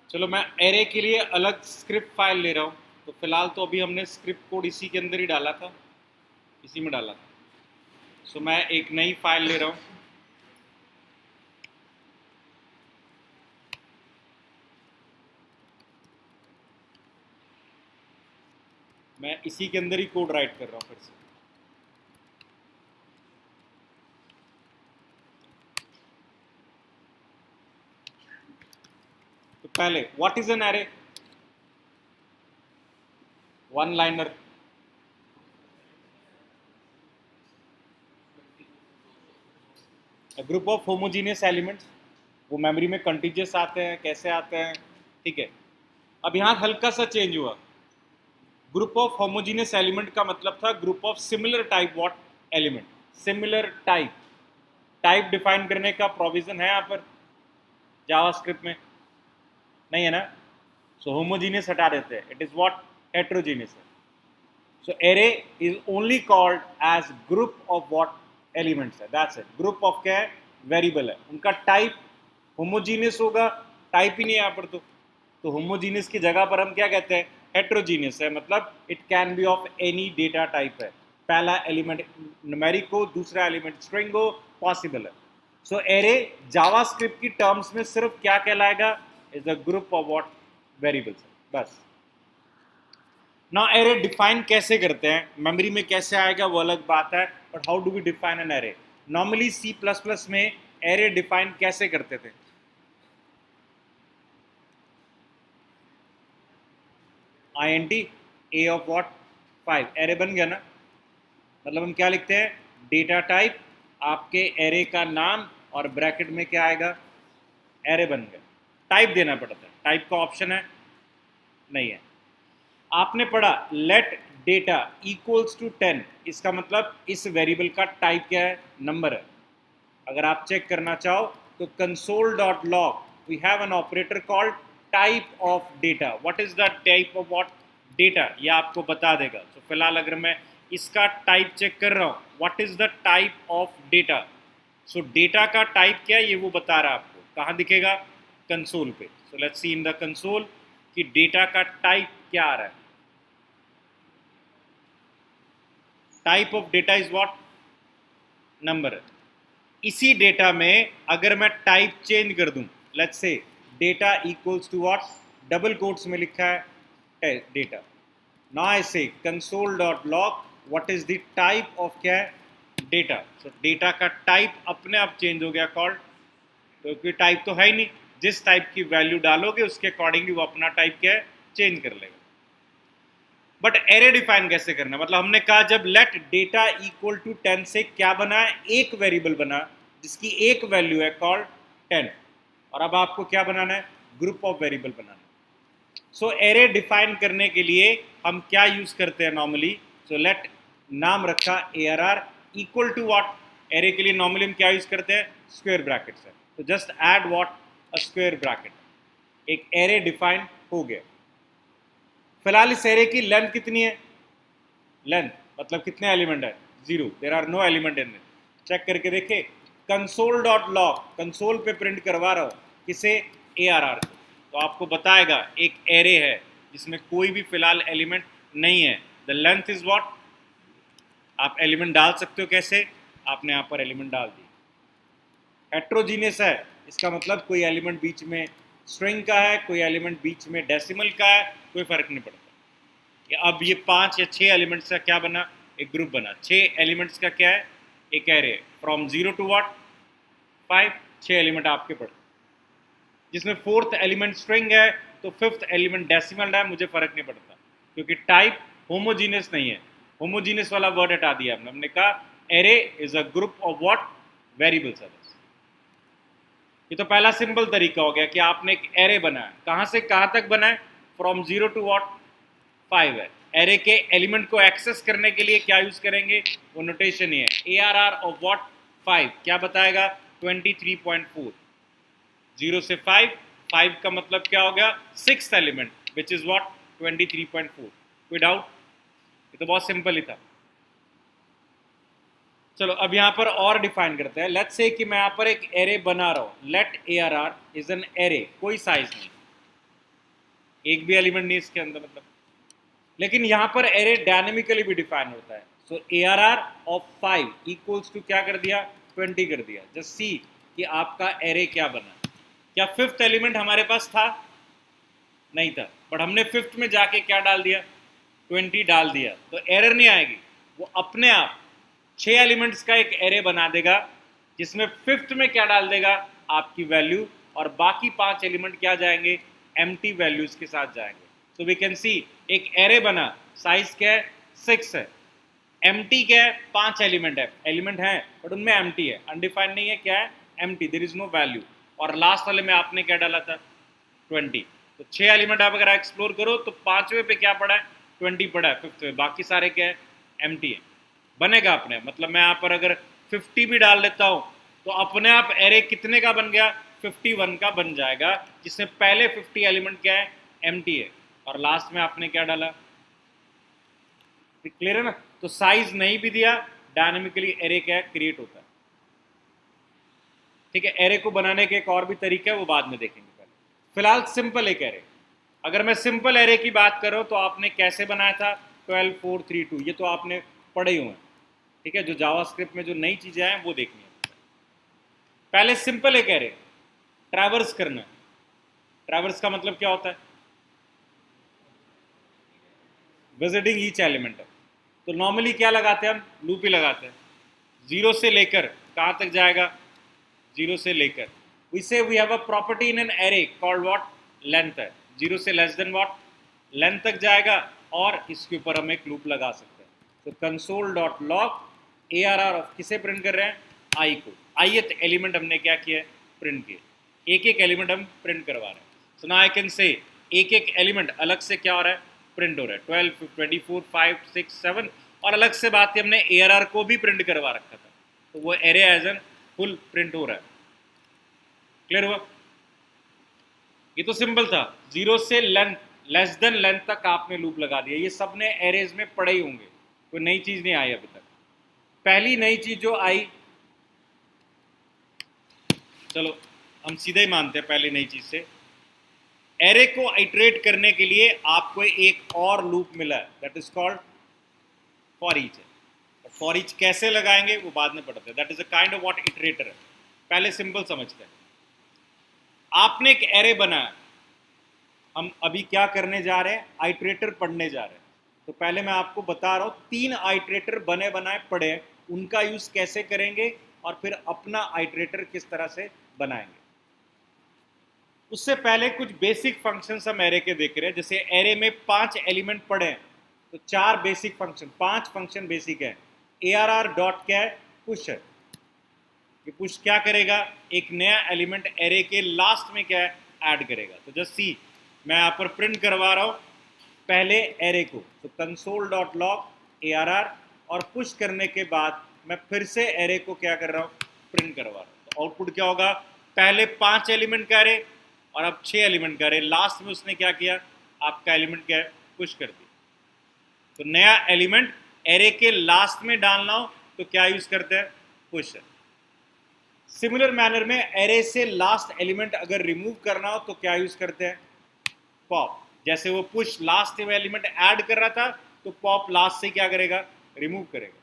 चलो मैं एरे के लिए अलग स्क्रिप्ट फाइल ले रहा हूँ। तो फिलहाल तो अभी हमने स्क्रिप्ट कोड इसी के अंदर ही डाला था, इसी में डाला था। सो मैं एक नई फाइल ले रहा हूँ। मैं इसी के अंदर ही कोड राइट कर रहा हूँ फिर से। तो पहले what is an array, one liner. Group of homogeneous elements, वो मेमोरी में कंटिजियस आते हैं, कैसे आते हैं, ठीक है। अब यहाँ हल्का सा चेंज हुआ। ग्रुप ऑफ होमोजीनियस एलिमेंट का मतलब था group of similar type what element, similar type. Type define करने का प्रोविजन है यहाँ पर जावास्क्रिप्ट में, नहीं है ना। सो होमोजीनियस हटा देते हैं, इट इज व्हाट हेट्रोजीनियस है। So array is only called as group of what elements है, दैट्स इट। ग्रुप ऑफ क्या है, वेरिएबल है, उनका टाइप होमोजीनियस होगा, टाइप ही नहीं है यहाँ पर। तो होमोजीनियस की जगह पर हम क्या कहते हैं, हेट्रोजीनियस है, मतलब it can be of any data type है। पहला एलिमेंट न्यूमेरिक हो, दूसरा एलिमेंट स्ट्रिंग हो, पॉसिबल है। सो एरे जावास्क्रिप्ट की टर्म्स में सिर्फ क्या कहलाएगा, is a group of what variables, बस। ना एरे डिफाइन कैसे करते हैं, मेमोरी में कैसे आएगा वो अलग बात है, but how do we define an array. Normally C plus plus में एरे डिफाइन कैसे करते थे, I N T A of what 5, array बन गया ना। मतलब हम क्या लिखते हैं, डेटा टाइप, आपके एरे का नाम, और ब्रैकेट में क्या आएगा, एरे बन गया। टाइप देना पड़ता है, टाइप का ऑप्शन है नहीं है। आपने पढ़ा लेट डेटा इक्वल्स टू 10, इसका मतलब इस वेरिएबल का टाइप क्या है, नंबर है। अगर आप चेक करना चाहो तो console dot log we have an operator called type of data. What is the type of what data, ये आपको बता देगा। तो फिलहाल अगर मैं इसका टाइप चेक कर रहा हूँ, what is the type of data, so data का टाइप क्या है ये वो बता रहा है आपको। कहाँ दिखेगा, कंसोल पे। So let's see in the console कि डेटा का टाइप क्या आ रहा है। Type of data is what, number. इसी डेटा में अगर मैं टाइप चेंज कर दूं, let's say data equals to what, double quotes में लिखा है data. Now I say console dot log what is the type of क्या है, डेटा। तो डेटा का टाइप अपने आप चेंज हो गया कॉल्ड, क्योंकि टाइप तो है ही नहीं। जिस टाइप की वैल्यू डालोगे उसके अकॉर्डिंगली वो अपना टाइप क्या है, चेंज कर लेगा। बट एरे डिफाइन कैसे करना, मतलब हमने कहा जब लेट डेटा इक्वल टू 10 से क्या बना है, एक वेरिएबल बना जिसकी एक वैल्यू है कॉल्ड 10। और अब आपको क्या बनाना है, ग्रुप ऑफ वेरिएबल बनाना है। सो एरे डिफाइन करने के लिए हम क्या यूज करते हैं नॉर्मली, सो लेट नाम रखा A R R equal to what. Array के लिए नॉर्मली हम क्या यूज करते हैं, स्क्वायर ब्रैकेट से। तो just add what, a square bracket. एक एरे डिफाइन हो गया। फिलहाल इस एरे की लेंथ कितनी है, लेंथ मतलब कितने एलिमेंट है, zero, there are no element in it. Check करके देखे, कंसोल डॉट लॉग, कंसोल पे प्रिंट करवा रहा हूँ किसे, ए आर आर को, तो आपको बताएगा एक एरे है जिसमें कोई भी फिलहाल एलिमेंट नहीं है। द लेंथ इज व्हाट, आप एलिमेंट डाल सकते हो कैसे, आपने यहाँ पर एलिमेंट डाल दी। हेट्रोजीनियस है, इसका मतलब कोई एलिमेंट बीच में स्ट्रिंग का है, कोई एलिमेंट बीच में डेसिमल का है, कोई फर्क नहीं पड़ता। अब ये 5 या 6 एलिमेंट्स का क्या बना, एक ग्रुप बना। 6 एलिमेंट्स का क्या है, एक array, from 0 to what 5, 6 element आपके पड़े, जिसमें फोर्थ एलिमेंट स्ट्रिंग है तो फिफ्थ एलिमेंट डेसिमल है, मुझे फर्क नहीं पड़ता क्योंकि टाइप होमोजीनियस नहीं है। होमोजीनियस वाला वर्ड हटा दिया हमने कहा array is a group of what variables है। ये तो पहला सिंपल तरीका हो गया कि आपने एक एरे बनाया, कहाँ से कहाँ तक बनाए, फ्रॉम 0 टू व्हाट 5 है। एरे के एलिमेंट को एक्सेस करने के लिए क्या यूज करेंगे, वो नोटेशन ही है, A R R of what 5, क्या बताएगा 23.4। 0 से 5, 5 का मतलब क्या हो गया, six element which is what 23.4। कोई डाउट, ये तो बहुत सिंपल ही था। चलो अब यहाँ पर और डिफाइन करते हैं। लेट्स से कि मैं यहाँ पर एक एरे बना रहा हूँ, let A R R is an array, कोई साइज नहीं, एक भी एलिमेंट नहीं इसके अंदर मतलब। लेकिन यहाँ पर एरे डायनेमिकली भी डिफाइन होता है। सो ARR ऑफ 5 इक्वल्स टू क्या कर दिया, 20 कर दिया। जस्ट सी कि आपका एरे क्या बना। क्या फिफ्थ एलिमेंट हमारे पास था? नहीं था, बट हमने फिफ्थ में जाके क्या डाल दिया, 20 डाल दिया, तो एरर नहीं आएगी। वो अपने आप 6 एलिमेंट्स का एक एरे बना देगा जिसमें फिफ्थ में क्या डाल देगा, आपकी वैल्यू, और बाकी 5 एलिमेंट क्या जाएंगे, एम्प्टी वैल्यूज के साथ जाएंगे। तो वी कैन सी एक एरे बना, साइज क्या है, 6 है, एम्प्टी क्या है, 5 एलिमेंट है, एलिमेंट है बट उनमें एम्प्टी है, अनडिफाइंड नहीं है, क्या है, empty, there is no value. और लास्ट वाले में आपने क्या डाला था, 20। तो 6 एलिमेंट आप अगर एक्सप्लोर करो तो 5वें पे क्या पड़ा है, 20 पड़ा है, फिफ्थ में बाकी सारे क्या है, एम्प्टी है। बनेगा अपने, मतलब मैं यहाँ पर अगर 50 भी डाल लेता हूँ तो अपने आप एरे कितने का बन गया, 51 का बन जाएगा, जिसमें पहले 50 एलिमेंट क्या है, एम्प्टी है, और लास्ट में आपने क्या डाला। क्लियर है ना? तो साइज नहीं भी दिया, डायनेमिकली एरे क्या है, क्रिएट होता है। ठीक है, एरे को बनाने के एक और भी तरीका है, वो बाद में देखेंगे। पहले फिलहाल सिंपल एक एरे, अगर मैं सिंपल एरे की बात करूं तो आपने कैसे बनाया था, 12 4 3 2, ये तो आपने पढ़े ही हुए हैं। ठीक है, जो जावास्क्रिप्ट में जो नई चीजें हैं वो देखनी है। पहले सिंपल एक एरे ट्रैवर्स करना है। ट्रैवर्स का मतलब क्या होता है, विजिटिंग ईच एलिमेंट है। तो नॉर्मली क्या लगाते हैं हम, लूप ही लगाते हैं। 0 से लेकर कहाँ तक जाएगा, 0 से लेकर, we say we have a property in an array called what, length है। 0 से लेस देन व्हाट, लेंथ तक जाएगा, और इसके ऊपर हम एक लूप लगा सकते हैं। तो console dot log ARR of किसे प्रिंट कर रहे हैं, आई को, ith एलिमेंट हमने क्या किया है, प्रिंट किया। एक एक एलिमेंट हम प्रिंट करवा रहे हैं। So now I can say एक एक एलिमेंट अलग से क्या हो रहा है, प्रिंट हो रहा है। 12 24 5 6 7, और अलग से बात की हमने ARR को भी प्रिंट करवा रखा था, तो वो array as an full print हो रहा है। क्लियर हुआ? ये तो सिंपल था। 0 से लेंथ, लेस देन लेंथ तक आपने लूप लगा दिया। ये सब ने एरेज में पढ़े ही होंगे, कोई नई चीज नहीं आई अभी तक। पहली नई चीज जो आई, चलो हम सीधे ही मानते हैं पहली नई चीज से, एरे को आइटरेट करने के लिए आपको एक और लूप मिला है, that is called for each. For each कैसे लगाएंगे वो बाद में पढ़ते हैं, that is a kind of what iterator है। पहले सिंपल समझते हैं। आपने एक एरे बनाया, हम अभी क्या करने जा रहे हैं, आइटरेटर पढ़ने जा रहे हैं। तो पहले मैं आपको बता रहा हूँ 3 आइटरेटर बने बनाए पड़े हैं, उनका यूज कैसे करेंगे और फिर अपना आइटरेटर किस तरह से बनाएंगे। उससे पहले कुछ बेसिक फंक्शंस हम एरे के देख रहे हैं। जैसे एरे में 5 एलिमेंट पड़े हैं तो 4 बेसिक फंक्शन, 5 फंक्शन बेसिक है। ARR डॉट क्या है, पुश है। ये पुश क्या करेगा, एक नया एलिमेंट एरे के लास्ट में क्या है, ऐड करेगा। तो जस्ट सी, मैं यहाँ पर प्रिंट करवा रहा हूँ पहले एरे को, तो कंसोल डॉट लॉग ARR, और पुश करने के बाद मैं फिर से एरे को क्या कर रहा हूँ, प्रिंट करवा रहा हूँ। तो आउटपुट क्या होगा, पहले 5 एलिमेंट का एरे और अब 6 एलिमेंट का एरे, लास्ट में उसने क्या किया, आपका एलिमेंट क्या है, पुश कर दिया। तो नया एलिमेंट एरे के लास्ट में डालना हो तो क्या यूज करते हैं, पुश है। सिमिलर मैनर में एरे से लास्ट एलिमेंट अगर रिमूव करना हो तो क्या यूज करते हैं, पॉप। जैसे वो पुश लास्ट में एलिमेंट ऐड कर रहा था तो पॉप लास्ट से क्या करेगा, रिमूव करेगा।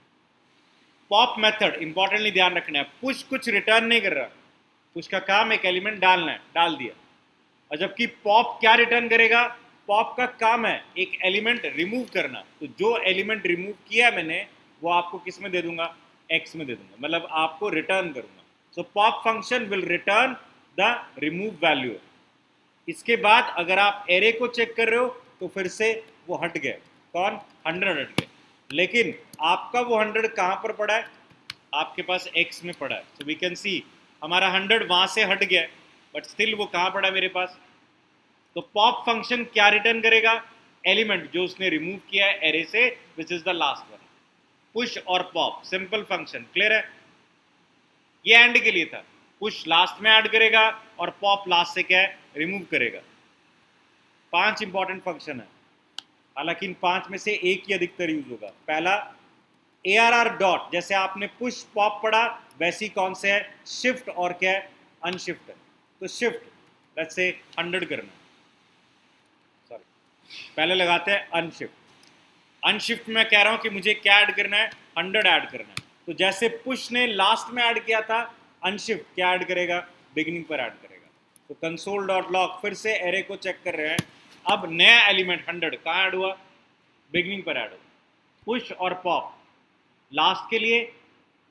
पॉप मेथड इंपॉर्टेंटली ध्यान रखना है, पुश कुछ रिटर्न नहीं कर रहा, पुश का काम एक एलिमेंट डालना है, डाल दिया। और जबकि पॉप क्या रिटर्न करेगा, पॉप का काम है एक एलिमेंट रिमूव करना। तो जो एलिमेंट रिमूव किया मैंने वो आपको किस में दे दूंगा, एक्स में दे दूंगा, मतलब आपको रिटर्न करूंगा। So pop function will return the remove value. इसके बाद अगर आप एरे को चेक कर रहे हो तो फिर से वो हट गया, कौन, 100 हट गया, लेकिन आपका वो 100 कहां पर पड़ा है, आपके पास एक्स में पड़ा है। सो वी कैन सी हमारा 100 वहां से हट गया, बट स्टिल वो कहां पड़ा है मेरे पास। तो पॉप फंक्शन क्या रिटर्न करेगा, एलिमेंट जो उसने रिमूव किया है एरे से, विच is the last one. Push और पॉप सिंपल फंक्शन, क्लियर है? ये एंड के लिए था, पुश लास्ट में ऐड करेगा और पॉप लास्ट से क्या है, रिमूव करेगा। 5 इंपॉर्टेंट फंक्शन है, हालांकि इन 5 में से एक ही अधिकतर यूज होगा। पहला ARR डॉट, जैसे आपने पुश पॉप पढ़ा वैसी कौन से है, शिफ्ट और क्या है, अनशिफ्ट है। तो शिफ्ट लेट्स से 100 करना, सॉरी पहले लगाते हैं अनशिफ्ट। अनशिफ्ट में कह रहा हूं कि मुझे क्या ऐड करना है, 100 ऐड करना है। तो जैसे पुश ने लास्ट में ऐड किया था, अनशिफ्ट क्या ऐड करेगा, बिगिनिंग पर ऐड करेगा। तो कंसोल डॉट लॉग फिर से एरे को चेक कर रहे हैं। अब नया एलिमेंट 100 कहाँ ऐड हुआ, बिगिनिंग पर ऐड हुआ। पुश और पॉप लास्ट के लिए,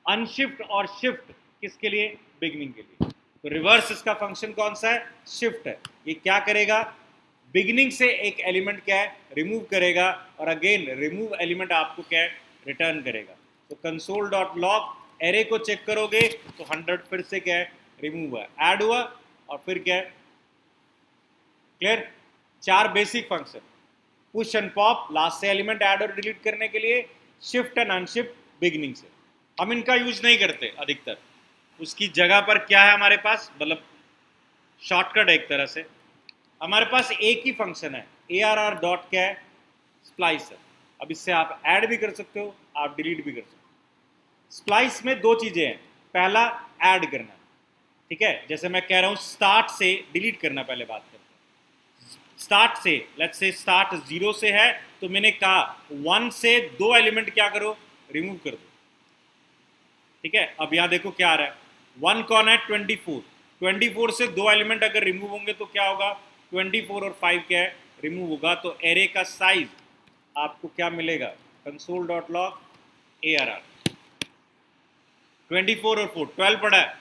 अनशिफ्ट और शिफ्ट किसके लिए, बिगिनिंग के लिए। तो रिवर्स इसका फंक्शन कौन सा है, शिफ्ट है। ये क्या करेगा, बिगिनिंग से एक एलिमेंट क्या है, रिमूव करेगा, और अगेन रिमूव एलिमेंट आपको क्या है, रिटर्न करेगा। तो कंसोल डॉट लॉग एरे को चेक करोगे तो 100 फिर से क्या है, रिमूव हुआ, ऐड हुआ, और फिर क्या है, clear. 4 basic function, push and pop last से एलिमेंट ऐड और डिलीट करने के लिए, शिफ्ट एंड अनशिफ्ट बिगिनिंग से। हम इनका यूज नहीं करते अधिकतर, उसकी जगह पर क्या है हमारे पास, मतलब शॉर्टकट एक तरह से हमारे पास एक ही फंक्शन है, ARR डॉट क्या है, स्प्लाइसर। अब इससे आप ऐड भी कर सकते हो, आप डिलीट भी कर सकते हो। स्प्लाइस में 2 चीजें हैं, पहला ऐड करना, ठीक है, जैसे मैं कह रहा हूं स्टार्ट से डिलीट करना, पहले बात करते हैं स्टार्ट से। लेट्स से स्टार्ट 0 से है, तो मैंने कहा 1 से 2 एलिमेंट क्या करो, रिमूव कर दो, ठीक है। अब यहां देखो क्या आ रहा है, 1 कौन है, 24। 24 से 2 एलिमेंट अगर रिमूव होंगे तो क्या होगा, 24 और 5 क्या है, रिमूव होगा। तो एरे का साइज आपको क्या मिलेगा, कंसोल डॉट लॉग ARR 24 और 4, 12 पड़ा है,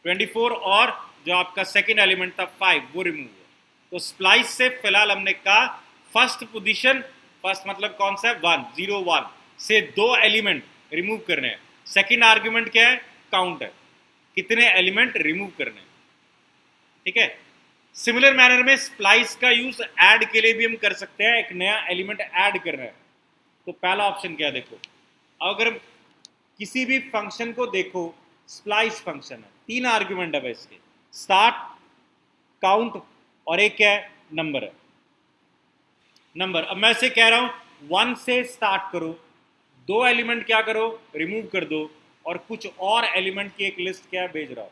24 और जो आपका सेकेंड एलिमेंट था 5 वो रिमूव हुआ। तो स्प्लाइस से फिलहाल हमने कहा फर्स्ट पोजीशन, फर्स्ट मतलब कौन सा है, 1 0 1 से 2 एलिमेंट रिमूव करने हैं। सेकेंड आर्ग्यूमेंट क्या है, काउंट है, कितने एलिमेंट रिमूव करने हैं, ठीक है। सिमिलर मैनर में स्प्लाइस का यूज ऐड के लिए भी हम कर सकते हैं, एक नया एलिमेंट ऐड कर रहे हैं। तो पहला ऑप्शन क्या देखो, अगर किसी भी फंक्शन को देखो, स्प्लाइस फंक्शन है, 3 आर्ग्यूमेंट है इसके, स्टार्ट, काउंट और एक क्या है, नंबर है, नंबर। अब मैं इसे कह रहा हूं 1 से स्टार्ट करो, 2 एलिमेंट क्या करो, रिमूव कर दो, और कुछ और एलिमेंट की एक लिस्ट क्या भेज रहा हूं,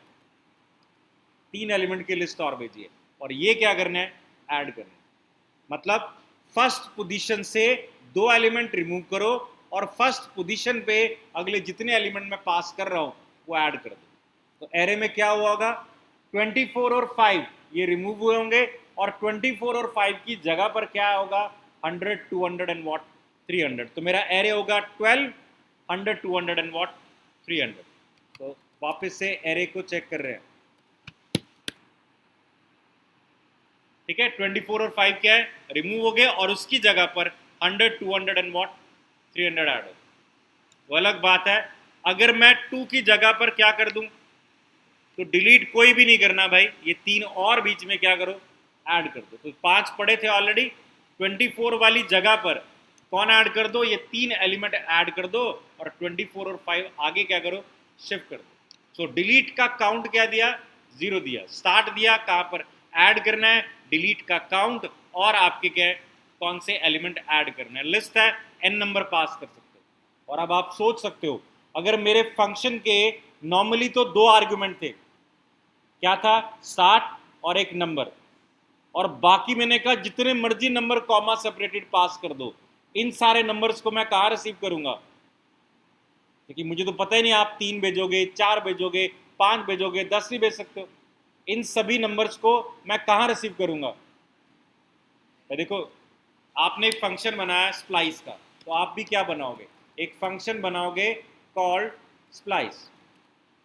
3 एलिमेंट की लिस्ट और भेजिए, और ये क्या करना है, ऐड करना है। मतलब फर्स्ट पोजीशन से 2 एलिमेंट रिमूव करो, और फर्स्ट पोजीशन पे अगले जितने एलिमेंट मैं पास कर रहा हूं वो ऐड कर दो। तो एरे में क्या हुआ होगा, 24 और 5 ये रिमूव हुए होंगे, और 24 और 5 की जगह पर क्या होगा, 100 200 एंड वॉट 300। तो मेरा एरे होगा 12 100 200 एंड वॉट 300। तो वापस से एरे को चेक कर रहे हैं, ठीक है। 24 और 5 क्या है, रिमूव हो गए, और उसकी जगह पर 100 200 एंड वॉट 300 ऐड हो। वो अलग बात है, अगर मैं 2 की जगह पर क्या कर दूं, तो डिलीट कोई भी नहीं करना भाई, ये 3 और बीच में क्या करो, ऐड कर दो। तो 5 पड़े थे ऑलरेडी, 24 वाली जगह पर कौन ऐड कर दो, ये 3 एलिमेंट ऐड कर दो, और 24 और 5 आगे क्या करो, शिफ्ट कर दो। सो डिलीट का काउंट क्या दिया, 0 दिया, स्टार्ट दिया, कहां पर ऐड करना है, डिलीट का काउंट, और आपके क्या है, कौन से एलिमेंट ऐड करना है, लिस्ट है, n नंबर पास कर सकते हो। और अब आप सोच सकते हो, अगर मेरे फंक्शन के नॉर्मली तो 2 आर्ग्यूमेंट थे, क्या था, स्टार्ट और एक नंबर, और बाकी मैंने कहा जितने मर्जी नंबर कॉमा सेपरेटेड पास कर दो, इन सारे नंबर्स को मैं कहां रिसीव करूंगा, क्योंकि मुझे तो पता ही नहीं आप 3 भेजोगे, 4 भेजोगे, 5 भेजोगे, 10 भी भेज सकते हो, इन सभी नंबर्स को मैं कहां रिसीव करूंगा। तो देखो, आपने एक फंक्शन बनाया स्प्लाइस का, तो आप भी क्या बनाओगे, एक फंक्शन बनाओगे कॉल्ड स्प्लाइस।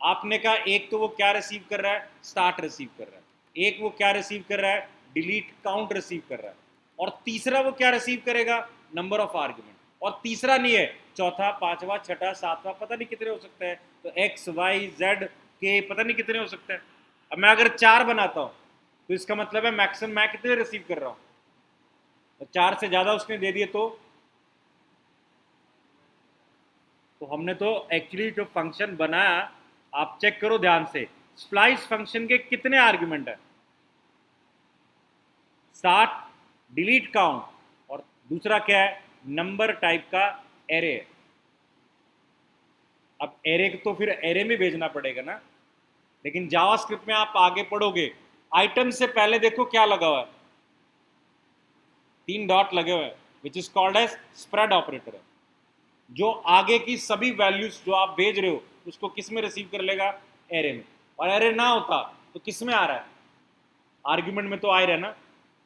आपने कहा एक तो वो क्या रिसीव कर रहा है, स्टार्ट रिसीव कर रहा है, एक वो क्या रिसीव कर रहा है, डिलीट काउंट रिसीव कर रहा है, और तीसरा वो क्या रिसीव करेगा, नंबर ऑफ आर्ग्यूमेंट, और तीसरा नहीं है, चौथा, पांचवा, छठा, सातवां, पता नहीं कितने हो सकते हैं। तो एक्स वाई जेड के पता नहीं कितने हो सकते हैं। अब मैं अगर 4 बनाता हूं, तो इसका मतलब है मैक्सिमम मैं कितने रिसीव कर रहा हूं, तो 4 से ज्यादा उसने दे दिए तो हमने तो एक्चुअली जो फंक्शन बनाया, आप चेक करो ध्यान से, स्प्लाइस फंक्शन के कितने आर्ग्यूमेंट है, स्टार्ट, डिलीट काउंट, और दूसरा क्या है, नंबर टाइप का एरे है। अब एरे तो फिर एरे में भेजना पड़ेगा ना, लेकिन जावास्क्रिप्ट में आप आगे पढ़ोगे, आइटम से पहले देखो क्या लगा हुआ है, 3 डॉट लगे हुए हैं, which is called as spread operator है, जो आगे की सभी वैल्यूज जो आप भेज रहे हो उसको किस में रिसीव कर लेगा, एरे में। और एरे ना होता तो किस में आ रहा है, आर्ग्यूमेंट में तो आ रहा है ना।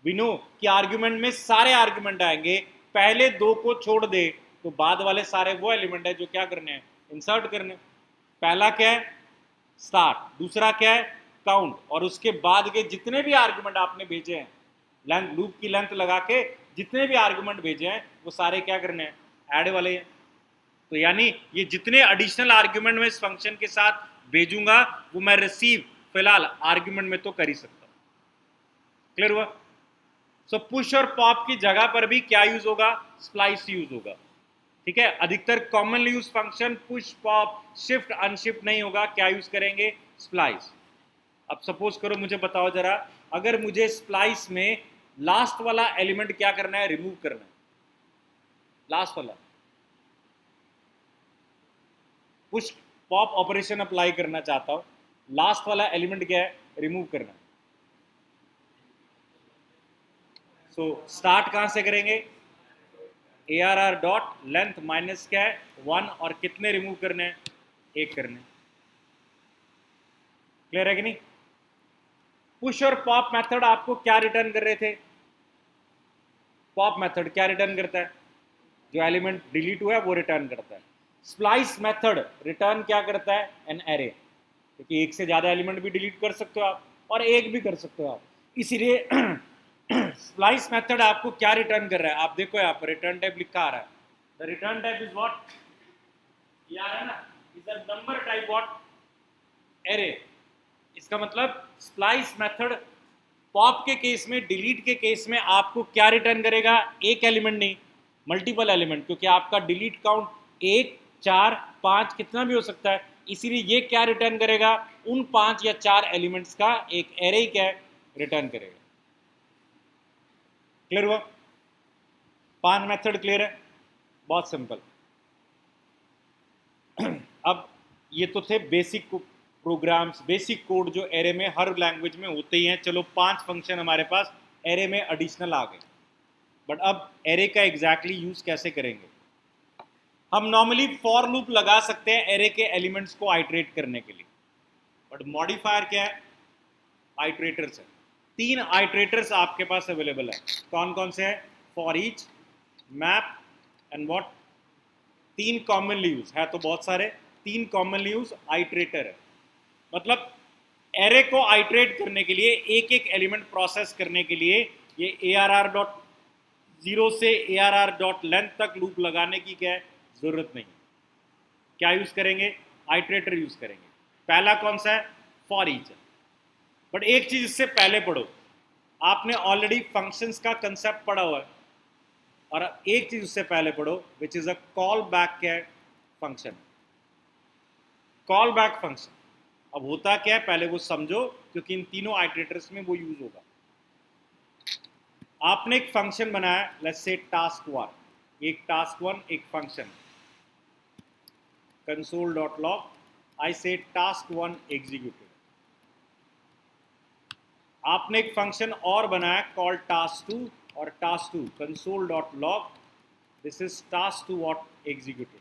वी नो कि आर्ग्यूमेंट में सारे आर्ग्यूमेंट आएंगे, पहले 2 को छोड़ दे तो बाद वाले सारे वो एलिमेंट है जो क्या करने हैं, इंसर्ट करने। पहला क्या है, स्टार्ट, दूसरा क्या है, काउंट, और उसके बाद के जितने भी आर्ग्यूमेंट आपने भेजे हैं, लेंथ, लूप की लेंथ लगा के जितने भी आर्ग्यूमेंट भेजे हैं वो सारे क्या करने हैं, ऐड वाले हैं। तो यानी ये जितने एडिशनल आर्ग्यूमेंट में इस फंक्शन के साथ भेजूंगा वो मैं रिसीव फिलहाल आर्ग्यूमेंट में तो कर ही सकता हूं। क्लियर हुआ। सो पुश और पॉप की जगह पर भी क्या यूज होगा, स्प्लाइस यूज होगा। ठीक है, अधिकतर commonly use function push pop shift unshift नहीं होगा, क्या यूज करेंगे, स्प्लाइस। अब सपोज करो मुझे बताओ जरा, अगर मुझे स्प्लाइस में लास्ट वाला एलिमेंट क्या करना है, रिमूव करना है, लास्ट वाला पुश पॉप ऑपरेशन अप्लाई करना चाहता हूं, लास्ट वाला एलिमेंट क्या है, रिमूव करना है। सो स्टार्ट कहां से करेंगे, ARR डॉट लेंथ माइनस क्या है, 1, और कितने रिमूव करने हैं, 1 करने। क्लियर है कि नहीं। पुश और पॉप मेथड आपको क्या रिटर्न कर रहे थे, पॉप मेथड क्या रिटर्न करता है, जो एलिमेंट डिलीट हुआ है वो रिटर्न करता है। स्प्लाइस मेथड रिटर्न क्या करता है, एन एरे, क्योंकि एक से ज्यादा एलिमेंट भी डिलीट कर सकते हो आप और एक भी कर सकते हो आप, इसीलिए स्प्लाइस मेथड आपको क्या रिटर्न कर रहा है, आप देखो यहाँ पर रिटर्न टाइप लिखा आ रहा है, the return type is what, ये आ रहा है ना, is the number type what, array. इसका मतलब स्प्लाइस मेथड पॉप के केस में, डिलीट के केस में आपको क्या रिटर्न करेगा, एक एलिमेंट नहीं, मल्टीपल एलिमेंट, क्योंकि आपका डिलीट काउंट 1, 4, 5 कितना भी हो सकता है, इसीलिए ये क्या रिटर्न करेगा, उन 5 या 4 एलिमेंट्स का एक एरे क्या रिटर्न करेगा। क्लियर हुआ, 5 मेथड क्लियर है, बहुत सिंपल। अब ये तो थे बेसिक प्रोग्राम्स, बेसिक कोड जो एरे में हर लैंग्वेज में होते ही हैं। चलो 5 फंक्शन हमारे पास एरे में एडिशनल आ गए, बट अब एरे का एग्जैक्टली यूज कैसे करेंगे। हम नॉर्मली फॉर लूप लगा सकते हैं एरे के एलिमेंट्स को आइटरेट करने के लिए, बट मॉडिफायर क्या है, आइटरेटर्स है। 3 आइटरेटर्स आपके पास अवेलेबल है, कौन कौन से हैं, for each, map and what, 3 commonly use है, तो बहुत सारे 3 कॉमनली यूज आइटरेटर है। मतलब एरे को आइटरेट करने के लिए, एक एक एलिमेंट प्रोसेस करने के लिए ये ARR डॉट 0 से ARR डॉट लेंथ तक लूप लगाने की क्या है, जरूरत नहीं। क्या यूज करेंगे, आइटरेटर यूज करेंगे। पहला कौन सा है, फॉर ईच है। बट एक चीज इससे पहले पढ़ो, आपने ऑलरेडी फंक्शंस का कंसेप्ट पढ़ा हुआ है, और एक चीज उससे पहले पढ़ो which is a call back क्या है, फंक्शन, कॉल बैक फंक्शन। अब होता क्या है पहले वो समझो, क्योंकि इन तीनों आइटरेटर्स में वो यूज होगा। आपने एक फंक्शन बनाया, लेट्स से टास्क 1, एक टास्क 1 एक function, console.log, I say task 1 executed। आपने एक फंक्शन और बनाया कॉल task 2, और task 2 console.log, this is task 2 what executed।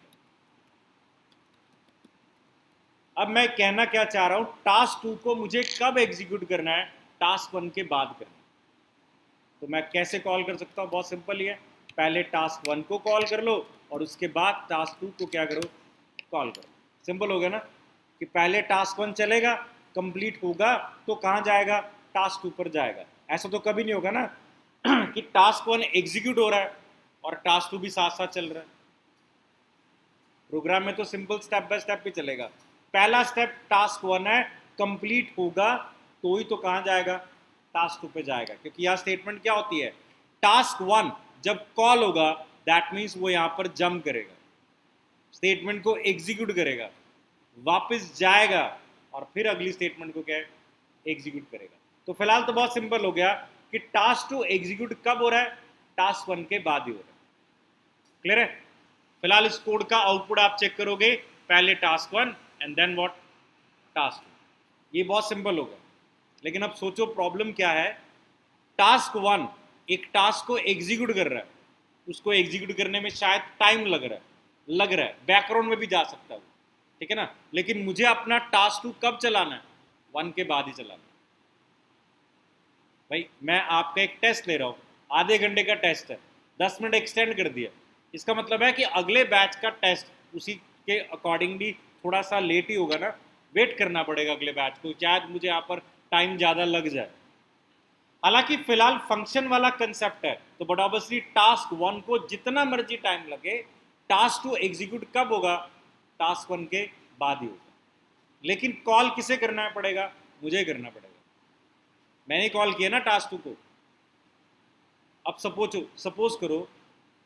अब मैं कहना क्या चाह रहा हूं, टास्क 2 को मुझे कब एग्जीक्यूट करना है, टास्क 1 के बाद करना है। तो मैं कैसे कॉल कर सकता हूं, बहुत सिंपल ही है, पहले टास्क 1 को कॉल कर लो और उसके बाद टास्क 2 को क्या करो, कॉल करो। सिंपल हो गया ना, कि पहले टास्क 1 चलेगा, कंप्लीट होगा तो कहां जाएगा, टास्क 2 पर जाएगा। ऐसा तो कभी नहीं होगा ना कि टास्क 1 एग्जीक्यूट हो रहा है और टास्क 2 भी साथ साथ चल रहा है। प्रोग्राम में तो सिंपल स्टेप बाय स्टेप भी चलेगा। पहला स्टेप टास्क 1 है, कंप्लीट होगा तो ही तो कहां जाएगा, टास्क 2 पे जाएगा, क्योंकि यह स्टेटमेंट क्या होती है, टास्क 1 जब कॉल होगा दैट मीन्स वो यहां पर जंप करेगा, स्टेटमेंट को एग्जीक्यूट करेगा, वापस जाएगा और फिर अगली स्टेटमेंट को क्या है, एग्जीक्यूट करेगा। तो फिलहाल तो बहुत सिंपल हो गया कि टास्क 2 एग्जीक्यूट कब हो रहा है, टास्क 1 के बाद ही हो रहा है। क्लियर है। फिलहाल इस कोड का आउटपुट आप चेक करोगे, पहले task 1 and then what, task 2। ये बहुत सिंपल होगा। लेकिन अब सोचो प्रॉब्लम क्या है, टास्क 1 एक टास्क को एग्जीक्यूट कर रहा है, उसको एग्जीक्यूट करने में शायद टाइम लग रहा है, बैकग्राउंड में भी जा सकता है, ठीक है ना। लेकिन मुझे अपना टास्क 2 कब चलाना है? 1 के बाद ही चलाना है। भाई मैं आपका एक टेस्ट ले रहा हूँ, आधे घंटे का टेस्ट है, 10 मिनट एक्सटेंड कर दिया, इसका मतलब है कि अगले बैच का टेस्ट उसी के अकॉर्डिंगली थोड़ा सा लेट ही होगा ना, वेट करना पड़ेगा अगले बैच को, शायद मुझे यहाँ पर टाइम ज़्यादा लग जाए। हालांकि फिलहाल फंक्शन वाला कंसेप्ट है, तो बट ऑब्वियसली टास्क 1 को जितना मर्जी टाइम लगे, टास्क 2 एग्जीक्यूट कब होगा? टास्क 1 के बाद ही होगा। लेकिन कॉल किसे करना पड़ेगा? मुझे करना पड़ेगा। मैंने कॉल किया ना टास्क 2 को। अब सपोज करो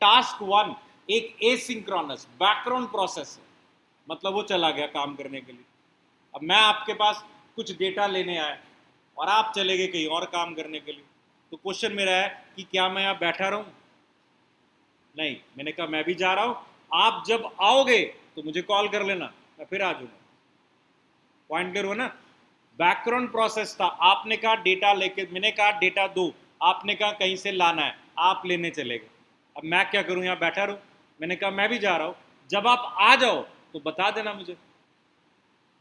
टास्क 1 एक एसिंक्रोनस बैकग्राउंड प्रोसेस है, मतलब वो चला गया काम करने के लिए। अब मैं आपके पास कुछ डेटा लेने आया और आप चले गए कहीं और काम करने के लिए, तो क्वेश्चन मेरा है कि क्या मैं यहाँ बैठा रहूं? नहीं, मैंने कहा मैं भी जा रहा हूं, आप जब आओगे तो मुझे कॉल कर लेना, मैं फिर आ जाऊंगा। पॉइंट क्लियर हुआ ना? बैकग्राउंड प्रोसेस था, आपने कहा डेटा लेके, मैंने कहा डेटा दो, आपने कहा कहीं से लाना है, आप लेने चले गए। अब मैं क्या करूं? यहाँ बैठा रहूं? मैंने कहा मैं भी जा रहा हूं, जब आप आ जाओ तो बता देना मुझे।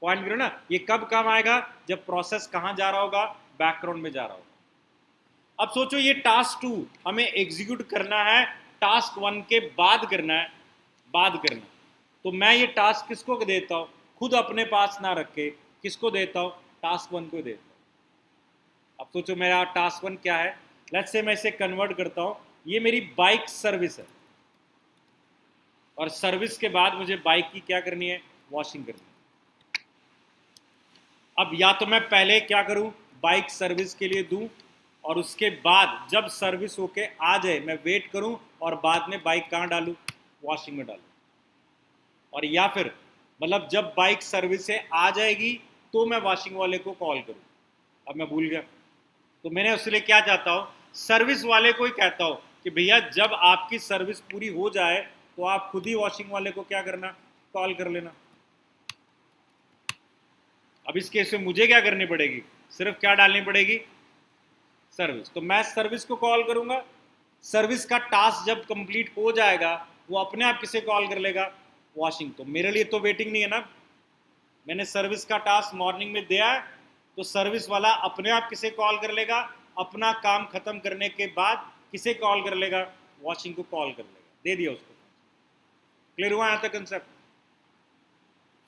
पॉइंट करो ना, ये कब काम आएगा? जब प्रोसेस कहां जा रहा होगा? बैकग्राउंड में जा रहा होगा। अब सोचो ये टास्क 2 हमें एग्जीक्यूट करना है, टास्क 1 के बाद करना है, बाद करना। तो मैं ये टास्क किसको देता हूं? खुद अपने पास ना रख के किसको देता हूं? टास्क 1 को देता हूं। अब सोचो मेरा टास्क 1 क्या है? लेट्स से मैं इसे कन्वर्ट करता हूं, ये मेरी बाइक सर्विस है, और सर्विस के बाद मुझे बाइक की क्या करनी है? वॉशिंग करनी है। अब या तो मैं पहले क्या करूं? बाइक सर्विस के लिए दूं, और उसके बाद जब सर्विस होके आ जाए मैं वेट करूं, और बाद में बाइक कहां डालूं? वॉशिंग में डालूं। और या फिर मतलब जब बाइक सर्विस से आ जाएगी तो मैं वॉशिंग वाले को कॉल करूं। अब मैं भूल गया, तो मैंने उसके लिए क्या चाहता हूं? सर्विस वाले को ही कहता हूं कि भैया जब आपकी सर्विस पूरी हो जाए तो आप खुद ही वॉशिंग वाले को क्या करना? कॉल कर लेना। अब इस केस में मुझे क्या करनी पड़ेगी? सिर्फ क्या डालनी पड़ेगी? सर्विस। तो मैं सर्विस को कॉल करूंगा, सर्विस का टास्क जब कंप्लीट हो जाएगा वो अपने आप किसे कॉल कर लेगा? वॉशिंग। तो मेरे लिए तो वेटिंग नहीं है ना, मैंने सर्विस का टास्क मॉर्निंग में दिया है, तो सर्विस वाला अपने आप किसे कॉल कर लेगा? अपना काम खत्म करने के बाद किसे कॉल कर लेगा? वॉशिंग को कॉल कर लेगा। दे दिया उसको। क्लियर हुआ यहां तक कंसेप्ट?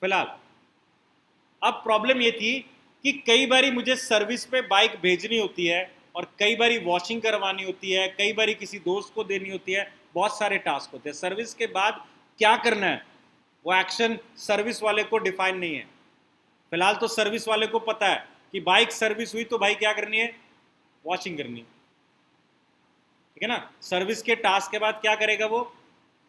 फिलहाल अब प्रॉब्लम ये थी कि कई बारी मुझे सर्विस पे बाइक भेजनी होती है, और कई बारी वॉशिंग करवानी होती है, कई बारी किसी दोस्त को देनी होती है, बहुत सारे टास्क होते हैं। सर्विस के बाद क्या करना है वो एक्शन सर्विस वाले को डिफाइन नहीं है। फिलहाल तो सर्विस वाले को पता है कि बाइक सर्विस हुई तो भाई क्या करनी है? वॉशिंग करनी है, ठीक है ना। सर्विस के टास्क के बाद क्या करेगा? वो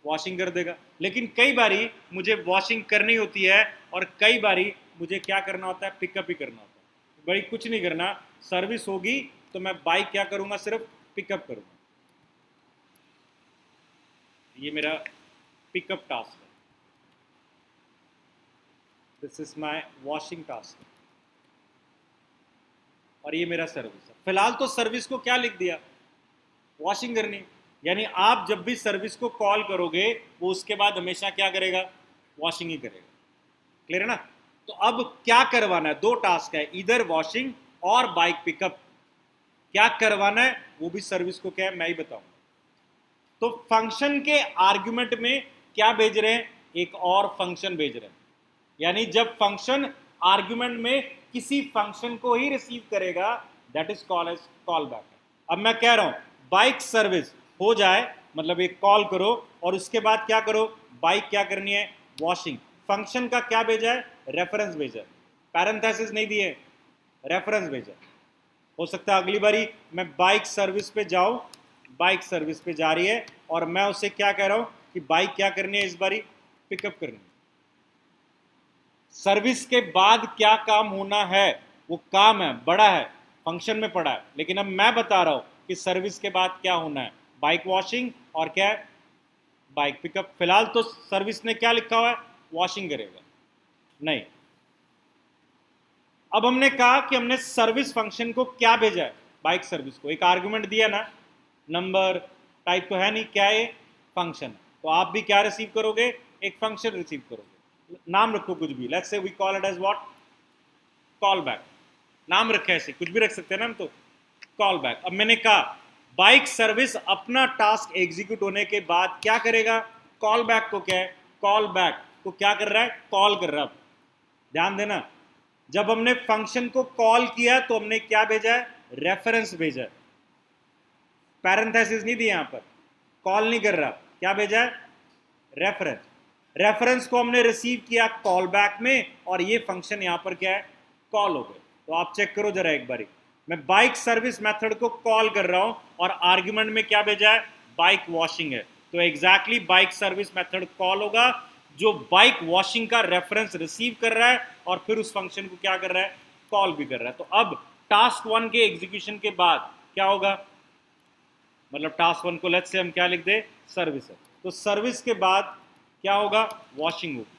वॉशिंग कर देगा। लेकिन कई बारी मुझे वॉशिंग करनी होती है, और कई बारी मुझे क्या करना होता है? पिकअप ही करना होता है। भाई कुछ नहीं करना, सर्विस होगी तो मैं बाइक क्या करूंगा? सिर्फ पिकअप करूंगा। ये मेरा पिकअप टास्क है, this is my washing task, और ये मेरा सर्विस है। फिलहाल तो सर्विस को क्या लिख दिया? वॉशिंग करनी। यानी आप जब भी सर्विस को कॉल करोगे वो उसके बाद हमेशा क्या करेगा? वॉशिंग ही करेगा। क्लियर है ना? तो अब क्या करवाना है? दो टास्क है, इधर वॉशिंग और बाइक पिकअप। क्या करवाना है वो भी सर्विस को क्या है मैं ही बताऊंगा। तो फंक्शन के आर्ग्यूमेंट में क्या भेज रहे हैं? एक और फंक्शन भेज रहे हैं। यानी जब फंक्शन आर्ग्यूमेंट में किसी फंक्शन को ही रिसीव करेगा, that is call as call back. अब मैं कह रहा हूं बाइक सर्विस हो जाए, मतलब एक कॉल करो, और उसके बाद क्या करो? बाइक क्या करनी है? वॉशिंग। फंक्शन का क्या भेजा है? रेफरेंस भेजा है, पैरेंथेसिस नहीं दिए, रेफरेंस भेजा। हो सकता है अगली बारी मैं बाइक सर्विस पे जाऊं, बाइक सर्विस पे जा रही है, और मैं उससे क्या कह रहा हूं कि बाइक क्या करनी है इस बारी? पिकअप करनी है। सर्विस के बाद क्या काम होना है वो काम है, बड़ा है, फंक्शन में पड़ा है, लेकिन अब मैं बता रहा हूं कि सर्विस के बाद क्या होना है? बाइक वॉशिंग और क्या है? Bike pickup. फिलहाल तो सर्विस ने क्या लिखा हुआ है? वॉशिंग करेगा। नहीं, अब हमने कहा कि हमने सर्विस फंक्शन को क्या भेजा है? बाइक सर्विस को एक आर्गुमेंट दिया ना, नंबर, टाइप तो है नहीं, क्या है फंक्शन। तो आप भी क्या रिसीव करोगे, एक फंक्शन रिसीव करोगे। नाम रखो कुछ भी, let's say we call it as what, call back. नाम रखे ऐसे, कुछ भी रख सकते हैं ना हम तो, कॉल बैक। अब मैंने कहा बाइक सर्विस अपना टास्क एग्जीक्यूट होने के बाद क्या करेगा, कॉल बैक को क्या है, कॉल बैक को क्या कर रहा है, कॉल कर रहा है। ध्यान देना, जब हमने फंक्शन को कॉल किया तो हमने क्या भेजा है, रेफरेंस भेजा है, पैरेंथेसिस नहीं दिया यहां पर, कॉल नहीं कर रहा, क्या भेजा है, रेफरेंस। रेफरेंस को हमने रिसीव किया कॉल बैक में, और ये फंक्शन यहां पर क्या है, कॉल हो गए। तो आप चेक करो जरा एक बारी, मैं बाइक सर्विस मेथड को कॉल कर रहा हूं और आर्ग्यूमेंट में क्या भेजा है, बाइक वॉशिंग है। तो exactly bike service method call होगा जो बाइक वॉशिंग का रेफरेंस रिसीव कर रहा है और फिर उस फंक्शन को क्या कर रहा है, कॉल भी कर रहा है। तो अब टास्क 1 के एग्जीक्यूशन के बाद क्या होगा, मतलब टास्क 1 को लेट्स से हम क्या लिख दे, सर्विस है, तो सर्विस के बाद क्या होगा, वॉशिंग होगी।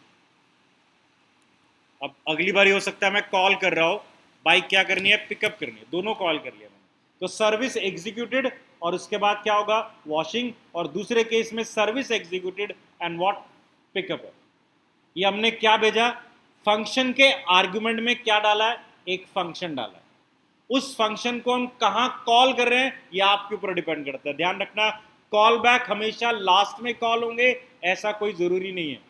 अब अगली बार हो सकता है मैं कॉल कर रहा हूं, बाइक क्या करनी है, पिकअप करनी है, दोनों कॉल कर लिया मैंने, तो सर्विस एग्जीक्यूटेड और उसके बाद क्या होगा, वॉशिंग। और दूसरे केस में service executed and what, pickup है। ये हमने क्या भेजा, फंक्शन के आर्गुमेंट में क्या डाला है, एक फंक्शन डाला है। उस फंक्शन को हम कहां कॉल कर रहे हैं ये आपके ऊपर डिपेंड करता है। ध्यान रखना, कॉल बैक हमेशा लास्ट में कॉल होंगे, ऐसा कोई जरूरी नहीं है।